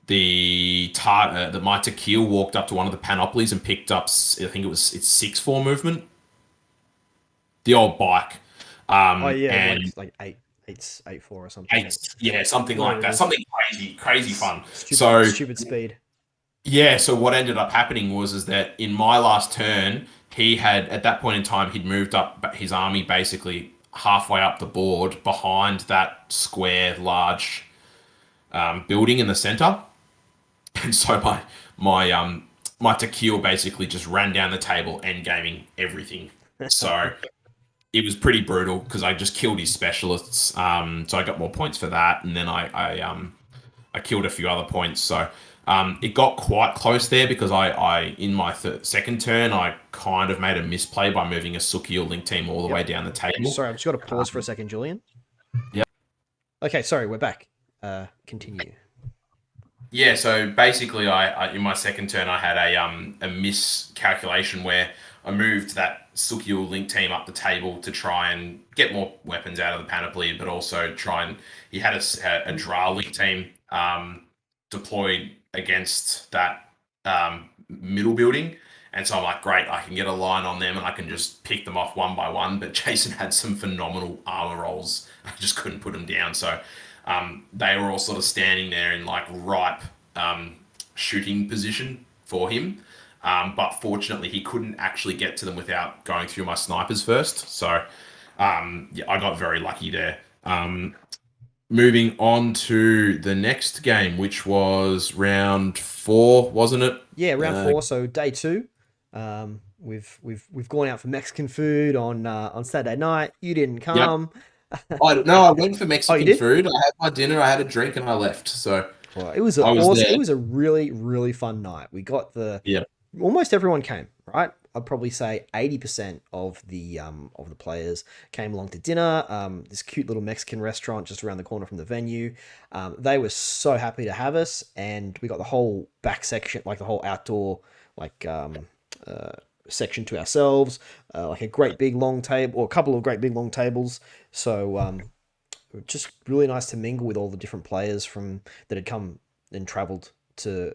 Tequil walked up to one of the panoplies and picked up, I think it's 6-4 movement. The old bike. Oh yeah, And like 8-4 or something. yeah, something like that. Something crazy fun. Stupid speed. Yeah, so what ended up happening was that in my last turn, he had, at that point in time, he'd moved up his army basically halfway up the board behind that square large building in the center. And so my Tequil basically just ran down the table, endgaming everything. So it was pretty brutal, because I just killed his specialists. So I got more points for that, and then I killed a few other points. So it got quite close there, because I in my second turn I kind of made a misplay by moving a Sukiel link team all the way down the table. Sorry, I've just got to pause for a second, Julian. Yeah. Okay, sorry, we're back. Continue. Yeah, so basically, I in my second turn I had a miscalculation where I moved that Sukiel link team up the table to try and get more weapons out of the panoply, but also try and he had a Dra link team deployed against that middle building, and so I'm like, great, I can get a line on them and I can just pick them off one by one. But Jason had some phenomenal armor rolls, I just couldn't put them down. So they were all sort of standing there in like ripe shooting position for him. But fortunately, he couldn't actually get to them without going through my snipers first. So yeah, I got very lucky there. Moving on to the next game, which was round 4, wasn't it? Yeah, round 4. So day 2. We've gone out for Mexican food on Saturday night. You didn't come. Yep. I went for Mexican did? food. I had my dinner, I had a drink, and I left. So Well, it was I was there. It was a really, really fun night. We got almost everyone came, right? I'd probably say 80% of the players came along to dinner. This cute little Mexican restaurant just around the corner from the venue. They were so happy to have us, and we got the whole back section, like the whole outdoor, like section to ourselves, like a great big long table or a couple of great big long tables. So just really nice to mingle with all the different players from that had come and travelled to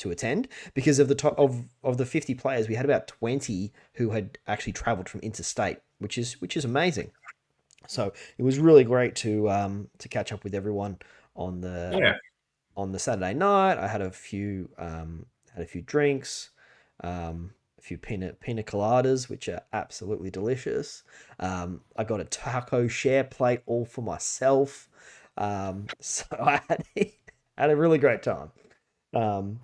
attend. Because of the top of the 50 players, we had about 20 who had actually travelled from interstate, which is amazing. So it was really great to catch up with everyone on the Yeah. on the Saturday night. I had a few drinks, a few pina coladas, which are absolutely delicious. I got a taco share plate all for myself. So I had a really great time. Um,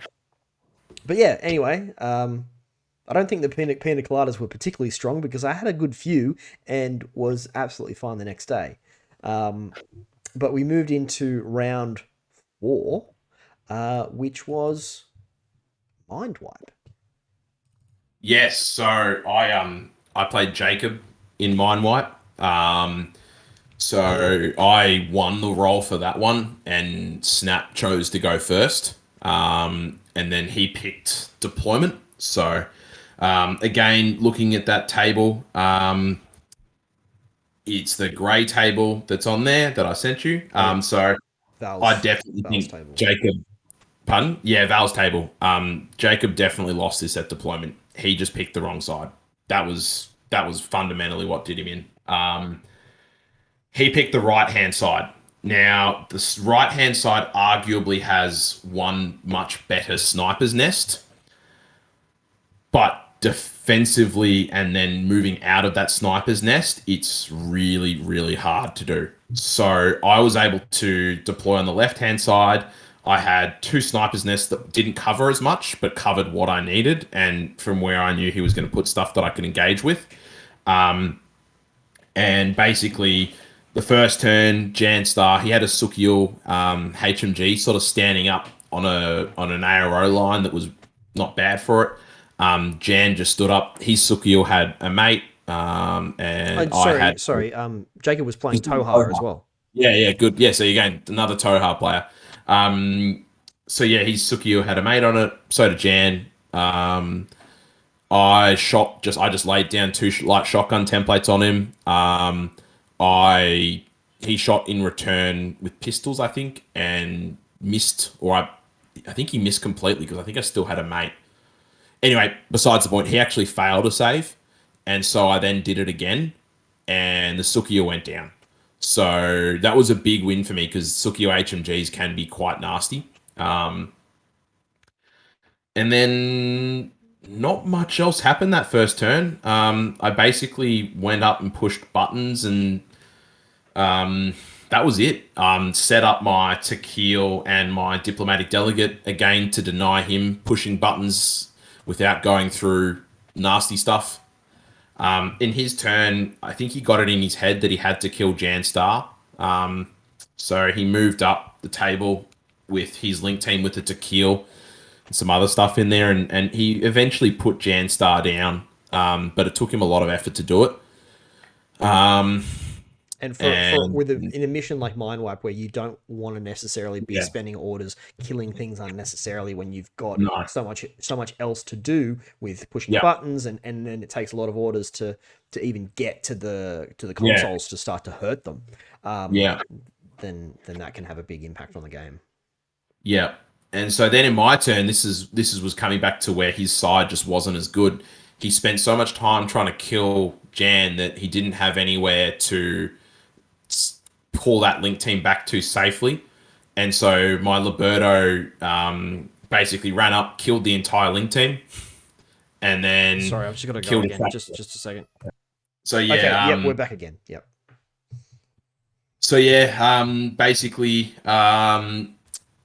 but yeah, anyway, I don't think the pina coladas were particularly strong because I had a good few and was absolutely fine the next day. Um, but we moved into round four, which was mind wipe. Yes. So I played Jacob in Mind Wipe. So I won the role for that one, and Snap chose to go first. And then he picked deployment. So again, looking at that table, it's the grey table that's on there that I sent you. Oh yeah, So I Val's definitely Val's think table. Jacob. Pardon? Yeah, Val's table. Jacob definitely lost this at deployment. He just picked the wrong side. That was fundamentally what did him in. He picked the right hand side. Now, the right hand side arguably has one much better sniper's nest, but defensively and then moving out of that sniper's nest, it's really, really hard to do. So I was able to deploy on the left hand side. I had two sniper's nests that didn't cover as much, but covered what I needed, and from where I knew he was going to put stuff that I could engage with. And basically, the first turn, Jan Star, he had a Sukiel HMG sort of standing up on an ARO line that was not bad for it. Jan just stood up. His Sukiel had a mate, and Oh, I had sorry. Jacob was playing Tohar as well. yeah, yeah, good. Yeah, so again, another Tohar player. Um, so yeah, his Sukiel had a mate on it. So did Jan. I just laid down two light shotgun templates on him. I He shot in return with pistols, I think, and missed, or I think he missed completely because I think I still had a mate. Anyway, besides the point, he actually failed a save, and so I then did it again, and the Sukiya went down. So that was a big win for me because Sukiya HMGs can be quite nasty. And then not much else happened that first turn. I basically went up and pushed buttons, and that was it. Set up my Tequil and my diplomatic delegate again to deny him pushing buttons without going through nasty stuff. In his turn, I think he got it in his head that he had to kill Jan Star. So he moved up the table with his link team with the Tequil and some other stuff in there, and he eventually put Jan Star down. But it took him a lot of effort to do it. And for And with in a mission like Mind Wipe, where you don't want to necessarily be yeah, spending orders killing things unnecessarily when you've got no, so much else to do with pushing yeah, buttons, and then it takes a lot of orders to even get to the yeah, consoles to start to hurt them. Um, yeah. then that can have a big impact on the game. Yeah. And so then in my turn, this is was coming back to where his side just wasn't as good. He spent so much time trying to kill Jan that he didn't have anywhere to pull that link team back to safely. And so my Liberto basically ran up, killed the entire link team, and then Sorry, I've just got to go killed a again. track. Just a second. So Okay, yeah, yep, we're back again. Yep. basically,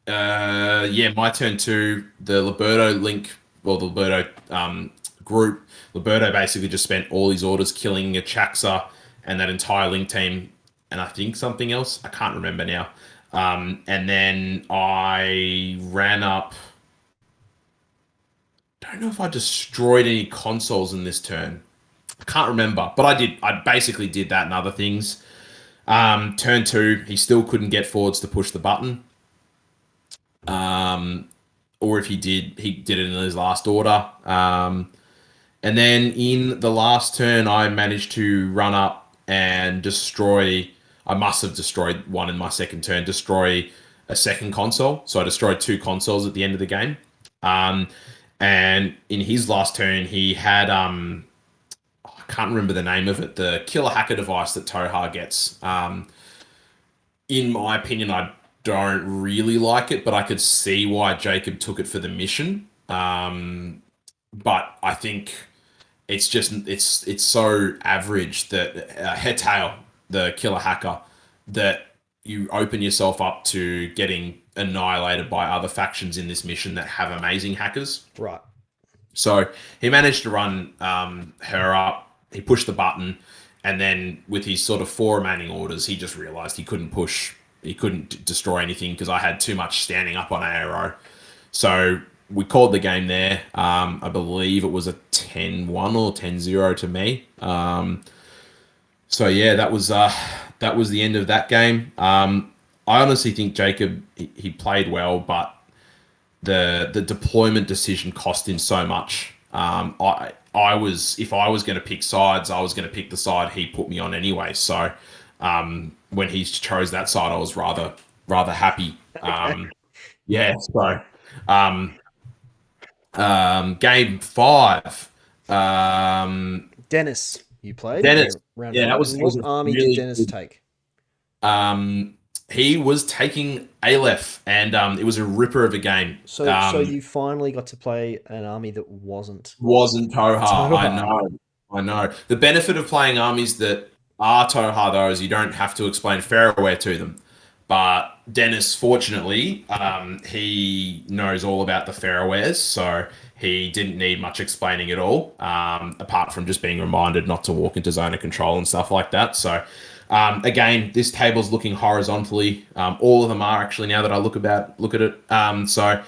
yeah, my turn to the Liberto link, well, the Liberto group. Liberto basically just spent all his orders killing a Chaxa and that entire link team, and I think something else. I can't remember now. And then I ran up. Don't know if I destroyed any consoles in this turn. I can't remember, but I did. I basically did that and other things. Turn two, he still couldn't get forwards to push the button. Or if he did it in his last order. And then in the last turn, I managed to run up and destroy. I must have destroyed one in my second turn, destroy a second console. So I destroyed two consoles at the end of the game. Um, and in his last turn, he had I can't remember the name of it, the killer hacker device that Toha gets. In my opinion, I don't really like it, but I could see why Jacob took it for the mission. But I think it's so average that head tail, the killer hacker, that you open yourself up to getting annihilated by other factions in this mission that have amazing hackers. Right. So he managed to run her up. He pushed the button, and then with his sort of four remaining orders, he just realized he couldn't push. He couldn't destroy anything because I had too much standing up on ARO. So we called the game there. I believe it was a 10-1 or 10-0 to me. So yeah, that was the end of that game. I honestly think Jacob he played well, but the deployment decision cost him so much. I was if I was going to pick sides, I was going to pick the side he put me on anyway. So when he chose that side, I was rather happy. Yeah. So game 5. Dennis, you played Dennis. round Yeah, 5. that And was what a army did really Dennis good. take? He was taking Aleph, and it was a ripper of a game. So you finally got to play an army that wasn't Wasn't Toha. I Toha. know. I know. The benefit of playing armies that are Toha, though, is you don't have to explain Faraware to them. But Dennis, fortunately, he knows all about the Farawares, so he didn't need much explaining at all, apart from just being reminded not to walk into zone of control and stuff like that. So, again, this table's looking horizontally. All of them are actually now that I look at it. So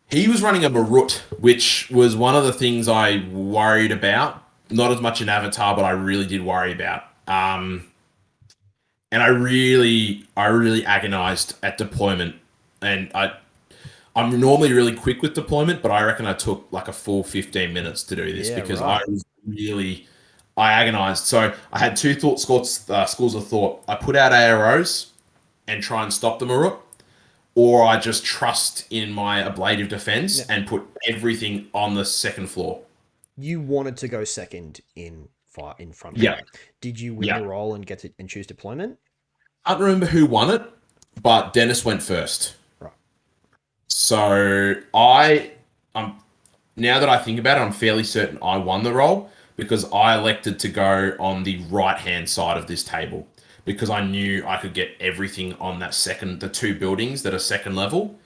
he was running a Marut, which was one of the things I worried about. Not as much in Avatar, but I really did worry about. And I really agonized at deployment. And I'm normally really quick with deployment, but I reckon I took like a full 15 minutes to do this Yeah, because right. I agonized. So I had two schools of thought. I put out AROs and try and stop the Marut, or I just trust in my ablative defense Yeah. and put everything on the second floor. You wanted to go second in front Yeah, fire. Did you win yeah. the roll and get to and choose deployment? I don't remember who won it, but Dennis went first. Right. So I'm now that I think about it, I'm fairly certain I won the role because I elected to go on the right hand side of this table because I knew I could get everything on the two buildings that are second level.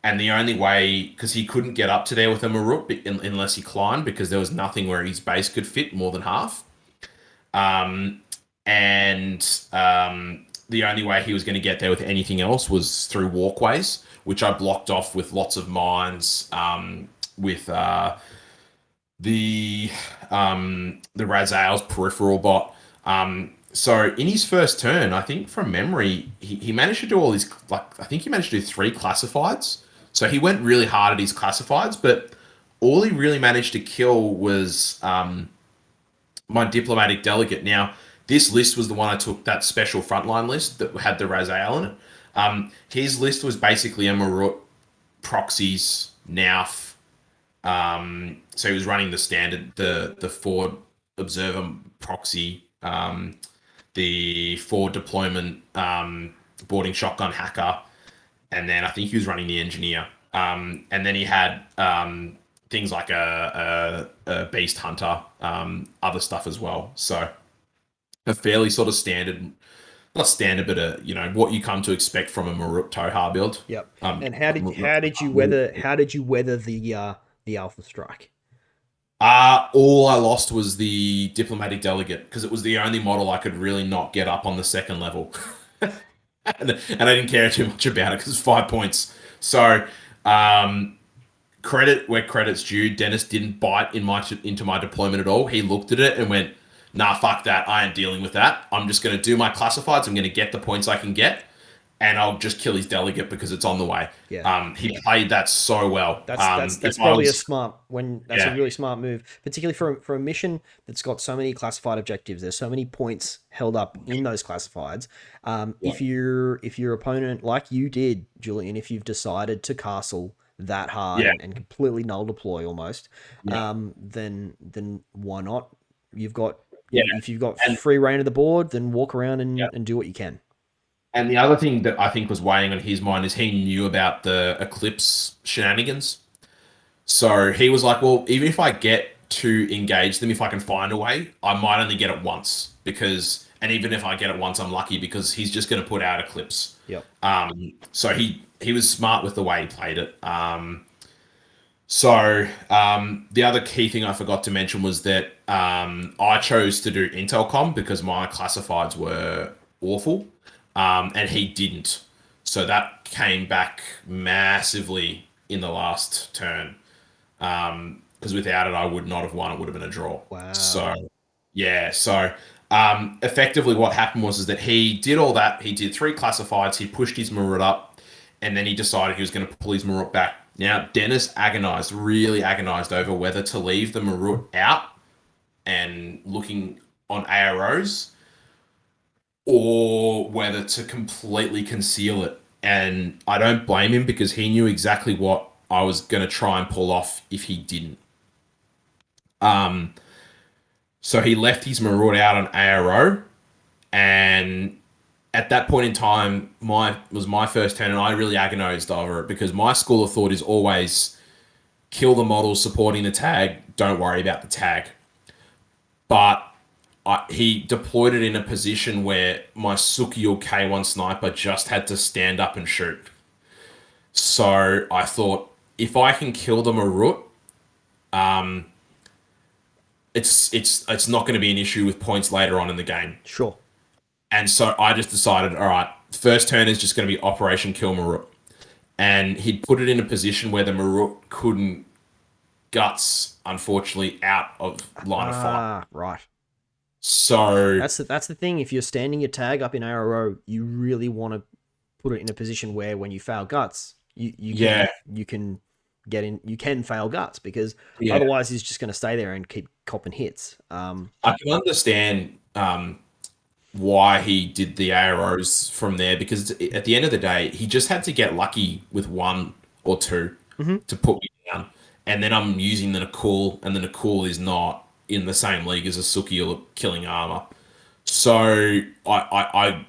And the only way, because he couldn't get up to there with a Marut unless he climbed, because there was nothing where his base could fit more than half. And the only way he was going to get there with anything else was through walkways, which I blocked off with lots of mines, with the Razale's peripheral bot. So in his first turn, I think from memory, he managed to do all his, like, I think he managed to do 3 classifieds. So he went really hard at his classifieds, but all he really managed to kill was my diplomatic delegate. Now, this list was the one I took, that special frontline list that had the Razale in it. His list was basically a Marut, proxies, Nauf. So he was running the standard, the forward observer proxy, the forward deployment boarding shotgun hacker, and then I think he was running the engineer. And then he had things like a beast hunter, other stuff as well. So a fairly sort of standard, not standard, but what you come to expect from a Marut Toha build. Yep. And how did you weather the Alpha Strike? All I lost was the diplomatic delegate because it was the only model I could really not get up on the second level. And I didn't care too much about it because it's 5 points. So, credit where credit's due. Dennis didn't bite into my deployment at all. He looked at it and went, "Nah, fuck that. I ain't dealing with that. I'm just going to do my classifieds. I'm going to get the points I can get, and I'll just kill his delegate because it's on the way. Yeah. He played that so well. That's If I probably a was, smart when that's a yeah, really smart move, particularly for a mission that's got so many classified objectives. There's so many points held up in those classifieds. yeah, If your opponent, like you did, Julian, if you've decided to castle that hard yeah, and completely null deploy almost, yeah, then why not? You've got yeah, if you've got and free reign of the board, then walk around yeah. and do what you can. And the other thing that I think was weighing on his mind is he knew about the Eclipse shenanigans. So he was like, well, even if I get to engage them, if I can find a way, I might only get it once because, and even if I get it once, I'm lucky because he's just going to put out Eclipse. Yep. So he was smart with the way he played it. The other key thing I forgot to mention was that I chose to do Intelcom because my classifieds were awful, and he didn't. So that came back massively in the last turn. Because without it, I would not have won. It would have been a draw. Wow. So yeah, so effectively, what happened was is that he did all that. He did three classifieds. He pushed his Marut up, and then he decided he was going to pull his Marut back. Now Dennis agonized, really agonized over whether to leave the Marut out and looking on AROs or whether to completely conceal it. And I don't blame him because he knew exactly what I was going to try and pull off if he didn't. Um, so he left his Marauder out on ARO, and at that point in time, my first turn, and I really agonized over it because my school of thought is always kill the model supporting the tag. Don't worry about the tag. But he deployed it in a position where my Sukiel K1 sniper just had to stand up and shoot. So I thought if I can kill the Marut, um, it's not going to be an issue with points later on in the game. Sure. And so I just decided, all right, first turn is just going to be Operation Kill Marut. And he'd put it in a position where the Marut couldn't guts, unfortunately, out of line of fire. Ah, right. So That's the thing. If you're standing your tag up in ARO, you really want to put it in a position where when you fail guts, yeah, you can get in. You can fail guts because yeah, otherwise he's just going to stay there and keep copping hits. I can understand why he did the arrows from there because at the end of the day, he just had to get lucky with one or two Mhm. to put me down. And then I'm using the Nakul, and the Nakul is not in the same league as a Suki killing armor. So I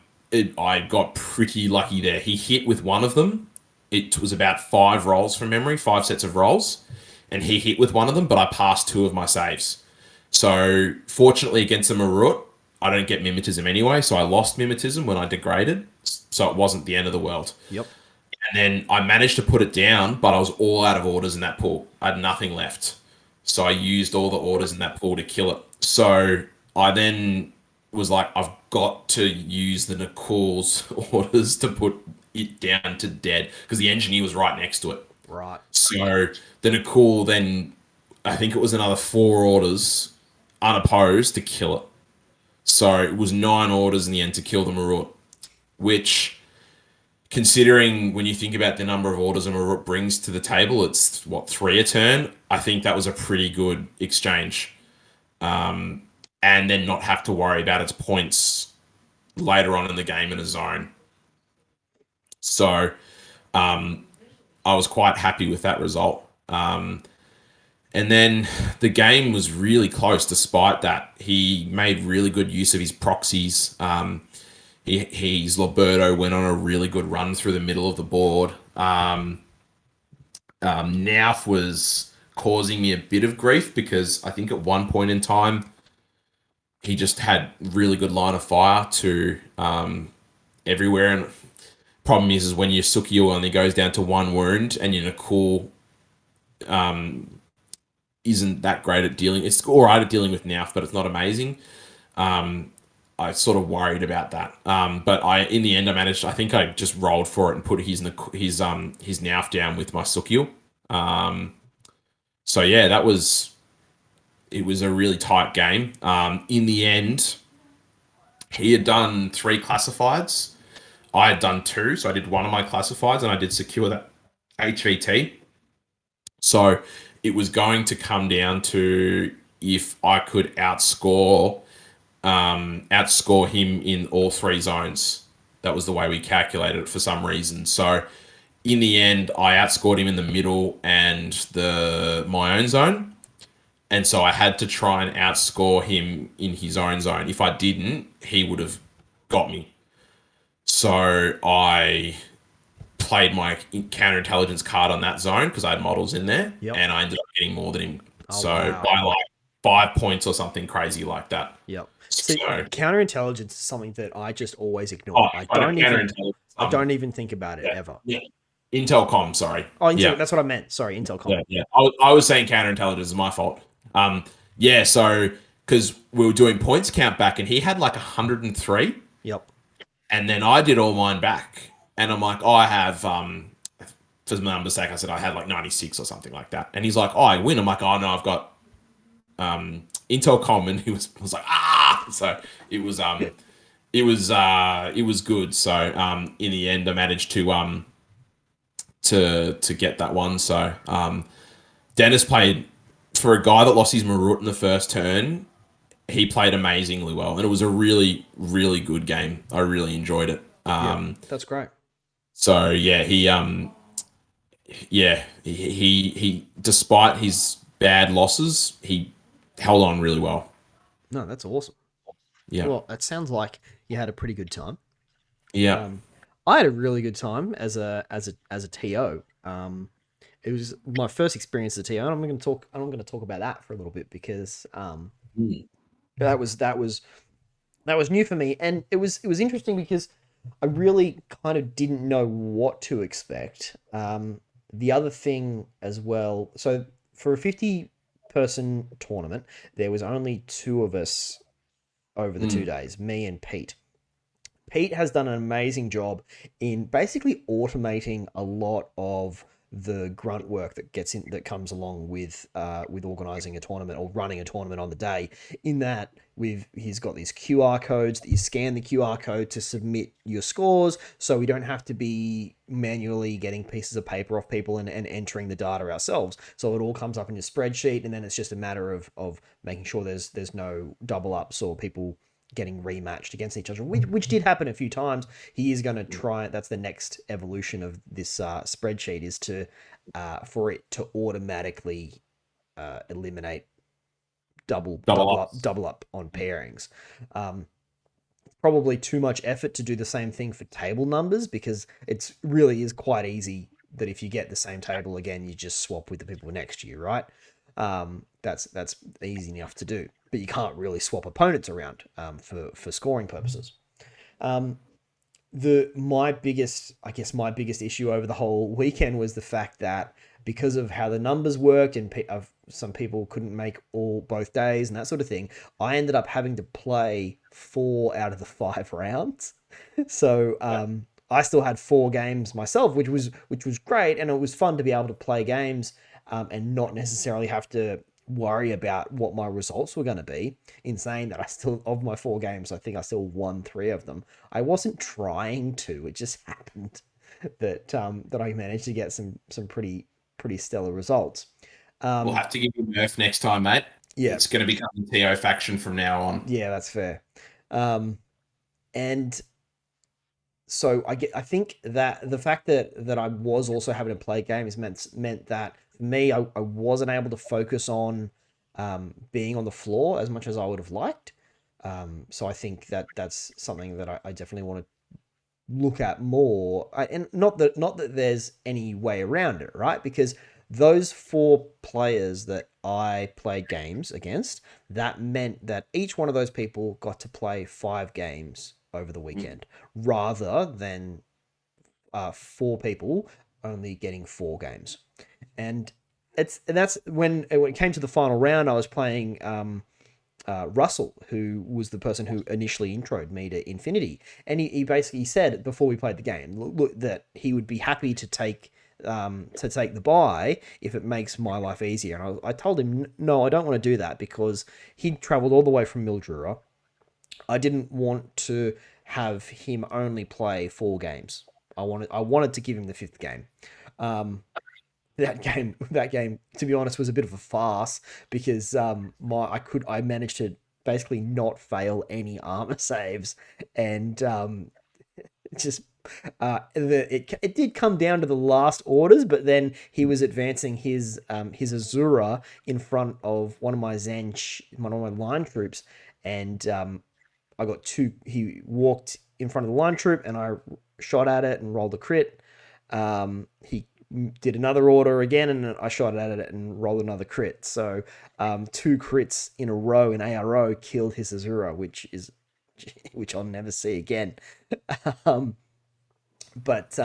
got pretty lucky there. He hit with one of them. It was about five rolls from memory, five sets of rolls, and he hit with one of them, but I passed two of my saves. So fortunately against the Marut, I don't get mimetism anyway, so I lost mimetism when I degraded, so it wasn't the end of the world. Yep. And then I managed to put it down, but I was all out of orders in that pool. I had nothing left. So I used all the orders in that pool to kill it. So I then was like, I've got to use the Nicole's orders to put it down to dead because the engineer was right next to it. Right. So the Nicole then, I think it was another four orders unopposed to kill it. So it was nine orders in the end to kill the Marut, which, considering when you think about the number of orders a Marut brings to the table, it's what, three a turn? I think that was a pretty good exchange. And then not have to worry about its points later on in the game in a zone. So I was quite happy with that result. And then the game was really close despite that. He made really good use of his proxies. His Roberto went on a really good run through the middle of the board. Nauf was causing me a bit of grief because I think at one point in time, he just had really good line of fire to everywhere. And problem is when your Sukiyo only goes down to one wound and your Nakul isn't that great at dealing. It's all right at dealing with Nauf, but it's not amazing. I sort of worried about that. But in the end, I managed. I think I just rolled for it and put his Nauf down with my Sukiyo. So yeah, it was a really tight game. In the end, he had done three classifieds. I had done two, so I did one of my classifieds and I did secure that HVT. So it was going to come down to if I could outscore him in all three zones. That was the way we calculated it for some reason. So in the end, I outscored him in the middle and the my own zone. And so I had to try and outscore him in his own zone. If I didn't, he would have got me. So I played my counterintelligence card on that zone because I had models in there, Yep. and I ended up getting more than him. Oh, So wow. by like 5 points or something crazy like that. Yep. So See, counterintelligence is something that I just always ignore. I don't even think about it yeah, ever. yeah. Intelcom, sorry. Oh, Yeah. that's what I meant. Sorry, Intelcom. Yeah. I was saying counterintelligence is my fault. Yeah, so because we were doing points count back and he had like 103. Yep. And then I did all mine back. And I'm like, oh, I have, for my number's sake, I said I had like 96 or something like that. And he's like, oh, I win. I'm like, oh, no, I've got Intelcom. And he was like, ah. So it was good. So in the end, I managed to get that one. So Dennis played, for a guy that lost his Marut in the first turn, he played amazingly well, and it was a really, really good game. I really enjoyed it. That's great. So yeah, he despite his bad losses, he held on really well. No, that's awesome. Yeah, Well, it sounds like you had a pretty good time. yeah. I had a really good time as a TO. It was my first experience as a TO, and I'm going to talk about that for a little bit because Mm. that was new for me, and it was interesting because I really kind of didn't know what to expect. The other thing as well, so for a 50-person tournament, there was only two of us over the 2 days, me and Pete. Pete has done an amazing job in basically automating a lot of the grunt work that comes along with organizing a tournament or running a tournament on the day. In that, he's got these QR codes that you scan the QR code to submit your scores, so we don't have to be manually getting pieces of paper off people and entering the data ourselves. So it all comes up in your spreadsheet, and then it's just a matter of making sure there's no double ups or people getting rematched against each other, which did happen a few times. He is going to try. That's the next evolution of this spreadsheet, is to for it to automatically eliminate double up on pairings. Probably too much effort to do the same thing for table numbers, because it's really is quite easy that if you get the same table again, you just swap with the people next to you, right? That's easy enough to do, but you can't really swap opponents around for scoring purposes. My biggest issue over the whole weekend was the fact that because of how the numbers worked and some people couldn't make both days and that sort of thing, I ended up having to play 4 out of the 5 rounds. So I still had 4 games myself, which was great, and it was fun to be able to play games and not necessarily have to worry about what my results were going to be. In saying that, I still, of my 4 games, I think I still won 3 of them. I wasn't trying to; it just happened that I managed to get some pretty stellar results. We'll have to give you Murph next time, mate. Yeah, It's going to become the TO faction from now on. yeah, that's fair. And so I think that the fact that I was also having to play games meant that for me, I wasn't able to focus on being on the floor as much as I would have liked. So I think that's something that I definitely want to look at more. And not that there's any way around it, right? Because those 4 players that I played games against, that meant that each one of those people got to play 5 games over the weekend, rather than 4 people only getting 4 games. And that's when it came to the final round, I was playing Russell, who was the person who initially introed me to Infinity, and he basically said before we played the game, look, that he would be happy to take the buy if it makes my life easier. And I told him, no, I don't want to do that, because he'd traveled all the way from Mildura. I didn't want to have him only play 4 games. I wanted to give him the fifth game. Um, that game, to be honest, was a bit of a farce because I managed to basically not fail any armor saves, and just it did come down to the last orders, but then he was advancing his Azura in front of one of my line troops, and I got two. He walked in front of the line troop, and I shot at it and rolled a crit. He did another order again, and I shot at it and rolled another crit. So 2 crits in a row in ARO killed his Azura, which I'll never see again. um, but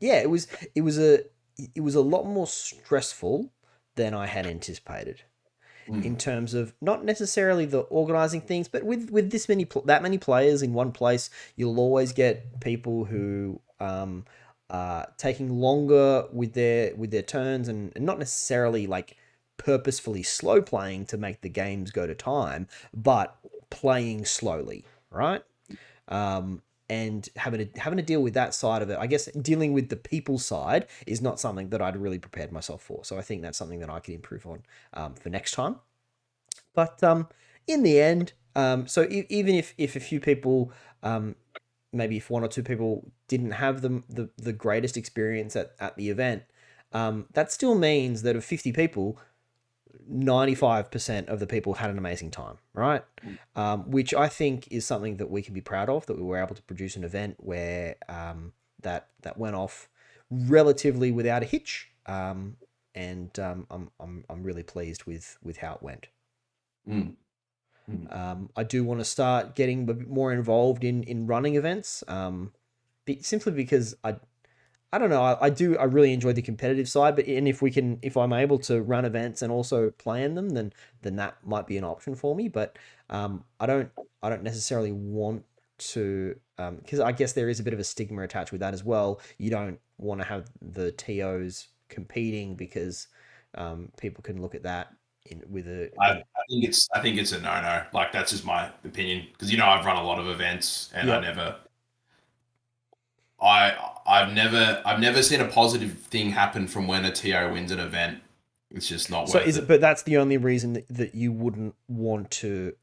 yeah, it was a lot more stressful than I had anticipated in Mm. terms of not necessarily the organizing things, but with that many players in one place, you'll always get people who are taking longer with their turns, and not necessarily like purposefully slow playing to make the games go to time, but playing slowly, right? And having to deal with that side of it. I guess dealing with the people side is not something that I'd really prepared myself for. So I think that's something that I could improve on for next time. But in the end, even if a few people, maybe if one or two people didn't have the greatest experience at the event, that still means that of 50 people, 95% of the people had an amazing time, right? Which I think is something that we can be proud of, that we were able to produce an event where that went off relatively without a hitch. I'm really pleased with how it went. Mm. Mm. I do want to start getting a bit more involved in running events, simply because I don't know, I really enjoy the competitive side, but if I'm able to run events and also plan them, then that might be an option for me. But I don't necessarily want to, because I guess there is a bit of a stigma attached with that as well. You don't want to have the TOs competing because people can look at that in with a in I think it's a no no. Like that's just my opinion because I've run a lot of events and yep. I've never seen a positive thing happen from when a TO wins an event. It's just not So worth is it? it. But that's the only reason that you wouldn't want to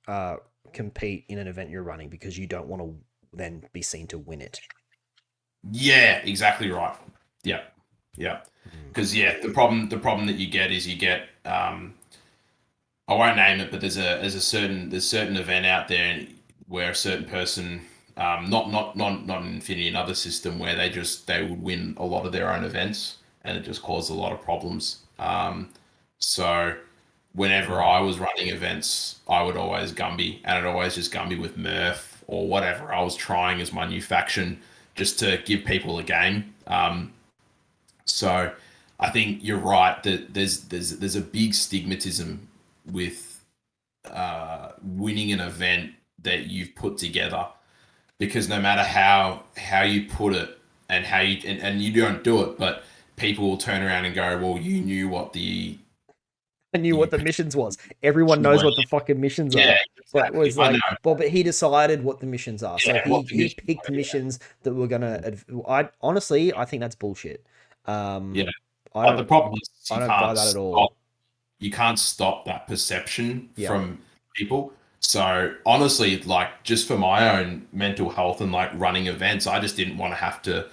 uh, compete in an event you're running, because you don't want to then be seen to win it. Yeah, exactly right. Yeah, yeah. Mm. Because the problem that you get is you get I won't name it, but there's certain event out there where a certain person, not in Infinity, another system where they would win a lot of their own events, and it just caused a lot of problems. So whenever Mm. I was running events, I would always Gumby, and I'd always just Gumby with Murph or whatever I was trying as my new faction, just to give people a game. So I think you're right that there's a big stigmatism with winning an event that you've put together, because no matter how you put it and and you don't do it, but people will turn around and go, well, you knew what the I knew you what the missions was. Everyone potentially knows were. what the fucking missions Yeah, are. But it exactly. was I know. like, well, but he decided what the missions are. So Yeah, what the he mission picked were. missions that were gonna. I honestly, I think that's bullshit. Yeah, Um, yeah. I But the don't, problem is I don't buy that at all. you can't stop that perception Yep. from people. So honestly, like just for my own mental health and like running events, I just didn't want to have to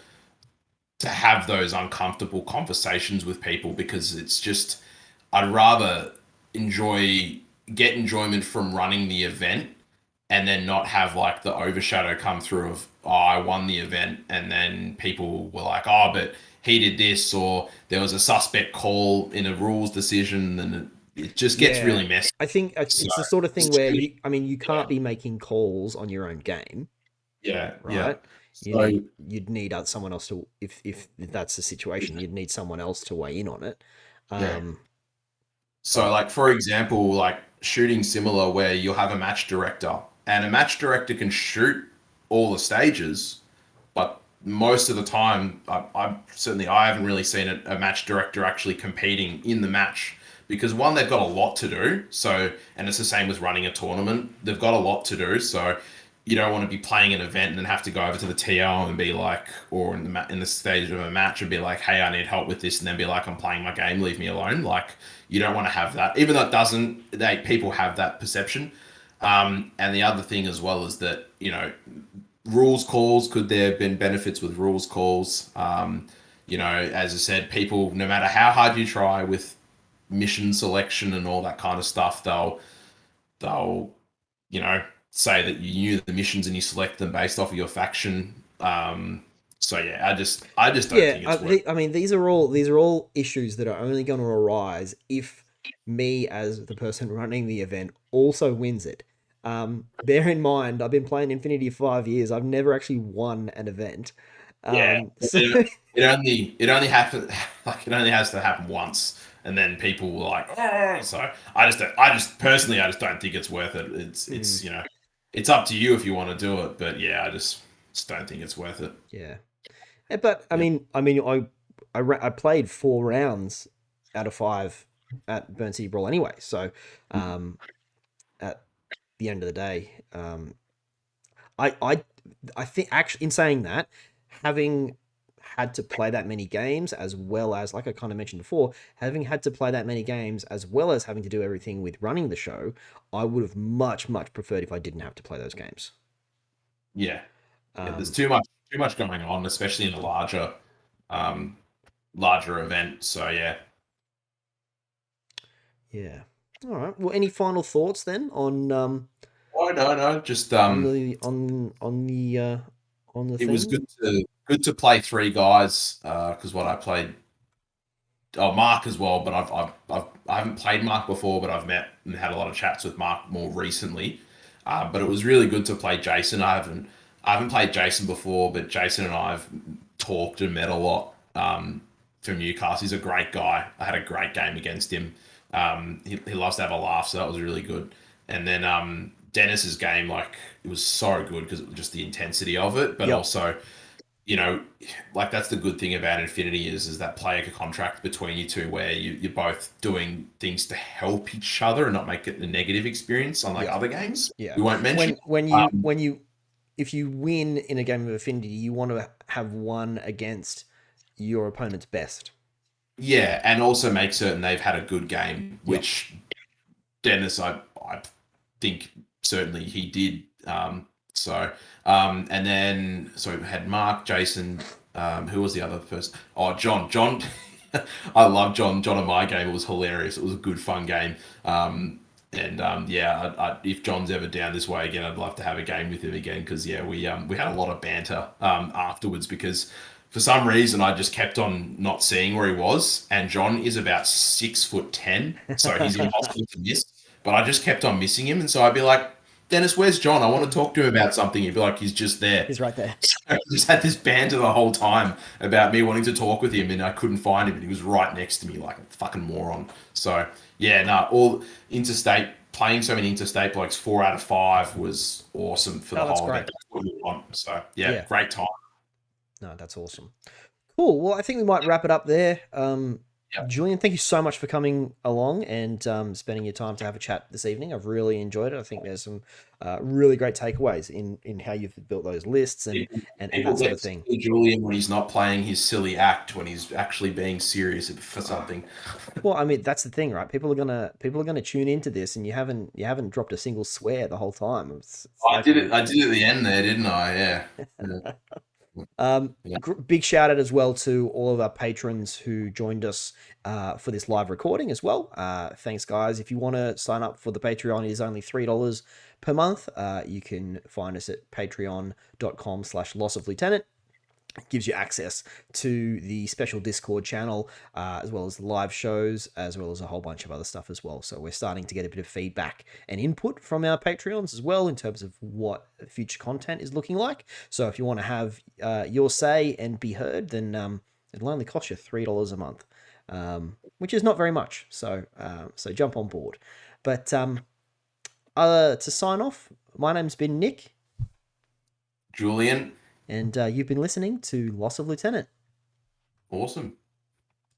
have those uncomfortable conversations with people, because it's just I'd rather enjoy get enjoyment from running the event and then not have like the overshadow come through of, oh, I won the event, and then people were like, oh, but he did this, or there was a suspect call in a rules decision, and it just gets Yeah, really messy. I think So it's the sort of thing where you yeah, can't be making calls on your own game, yeah, yeah. right? You So need you'd need someone else to, if that's the situation, you'd need someone else to weigh in on it. yeah. Um, So, but like for example, like shooting similar, where you'll have a match director, and a match director can shoot all the stages, but most of the time, I haven't really seen a match director actually competing in the match, because one, they've got a lot to do. So, and it's the same with running a tournament; they've got a lot to do. So, you don't want to be playing an event and then have to go over to the TO and be like, or in in the stage of a match and be like, hey, I need help with this, and then be like, I'm playing my game, leave me alone. Like, you don't want to have that, even though it doesn't. People have that perception. And the other thing as well is that rules calls, could there have been benefits with rules calls? As I said, people, no matter how hard you try with mission selection and all that kind of stuff, they'll say that you knew the missions and you select them based off of your faction. So yeah, I just don't Yeah, think it's worth. I mean these are all issues that are only going to arise if me as the person running the event also wins it. Bear in mind, I've been playing Infinity for 5 years. I've never actually won an event. Yeah, So it only happen like it only has to happen once, and then people were like, oh. So I just personally I just don't think it's worth it. It's mm, it's it's up to you if you want to do it, but yeah, I just don't think it's worth it. yeah. But Yeah. I played 4 rounds out of 5 at Burn City Brawl anyway. So um, at the end of the day, I I I think actually in saying that, having had to play that many games as well as like I kind of mentioned before, having had to play that many games as well as having to do everything with running the show, I would have much preferred if I didn't have to play those games. Yeah. Yeah, there's Um, too much going on, especially in a um, larger event. So yeah. yeah. All right. Well, any final thoughts then Oh no, no, just on the on the it was thing? good to play three guys because what I played. Oh, Mark as well, but I haven't played Mark before, but I've met and had a lot of chats with Mark more recently. But it was really good to play Jason. I haven't played Jason before, but Jason and I have talked and met a lot from Newcastle. He's a great guy. I had a great game against him. He loves to have a laugh, so that was really good. And then Dennis's game, like it was so good because just the intensity of it, but Yep. also you know, like that's the good thing about Infinity is that player contract between you two where you're both doing things to help each other and not make it a negative experience, unlike Yeah. other games Yeah. we won't mention. Um, When you if you win in a game of Affinity, you want to have won against your opponent's best. yeah, and also make certain they've had a good game, Yep. which Dennis, I think certainly he did. And then so we had Mark, Jason, who was the other person? Oh, John. John, I love John. John in my game, it was hilarious. It was a good, fun game. And yeah, if John's ever down this way again, I'd love to have a game with him again because yeah, we had a lot of banter afterwards because for some reason I just kept on not seeing where he was, and John is about 6'10", so he's impossible to miss. But I just kept on missing him, and so I'd be like, Dennis, where's John? I want to talk to him about something. He'd be like, he's just there. He's right there. So I just had this banter the whole time about me wanting to talk with him, and I couldn't find him, and he was right next to me like a fucking moron. So yeah, no, all interstate playing so many interstate blokes 4 out of 5 was awesome for the Oh, that's whole event. great. That's what we want. So yeah, Yeah. great time. No, that's awesome. Cool. Well, I think we might wrap it up there. Yeah. Julian, thank you so much for coming along and spending your time to have a chat this evening. I've really enjoyed it. I think there's some really great takeaways in how you've built those lists People, and people that sort of get to thing. see Julian when he's not playing his silly act, when he's actually being serious for something. Well, I mean, that's the thing, right? People are gonna tune into this, and you haven't dropped a single swear the whole time. It's I like did it. I did it at the end there, didn't I? Yeah. Yeah. Yeah. Big shout out as well to all of our patrons who joined us for this live recording as well. Thanks, guys. If you want to sign up for the Patreon, it is only $3 per month. You can find us at patreon.com/lossoflieutenant. It gives you access to the special Discord channel, as well as the live shows, as well as a whole bunch of other stuff as well. So we're starting to get a bit of feedback and input from our Patreons as well in terms of what future content is looking like. So if you want to have your say and be heard, then it'll only cost you $3 a month, which is not very much. So jump on board. But to sign off, my name's been Nick, Julian, and you've been listening to Loss of Lieutenant. awesome.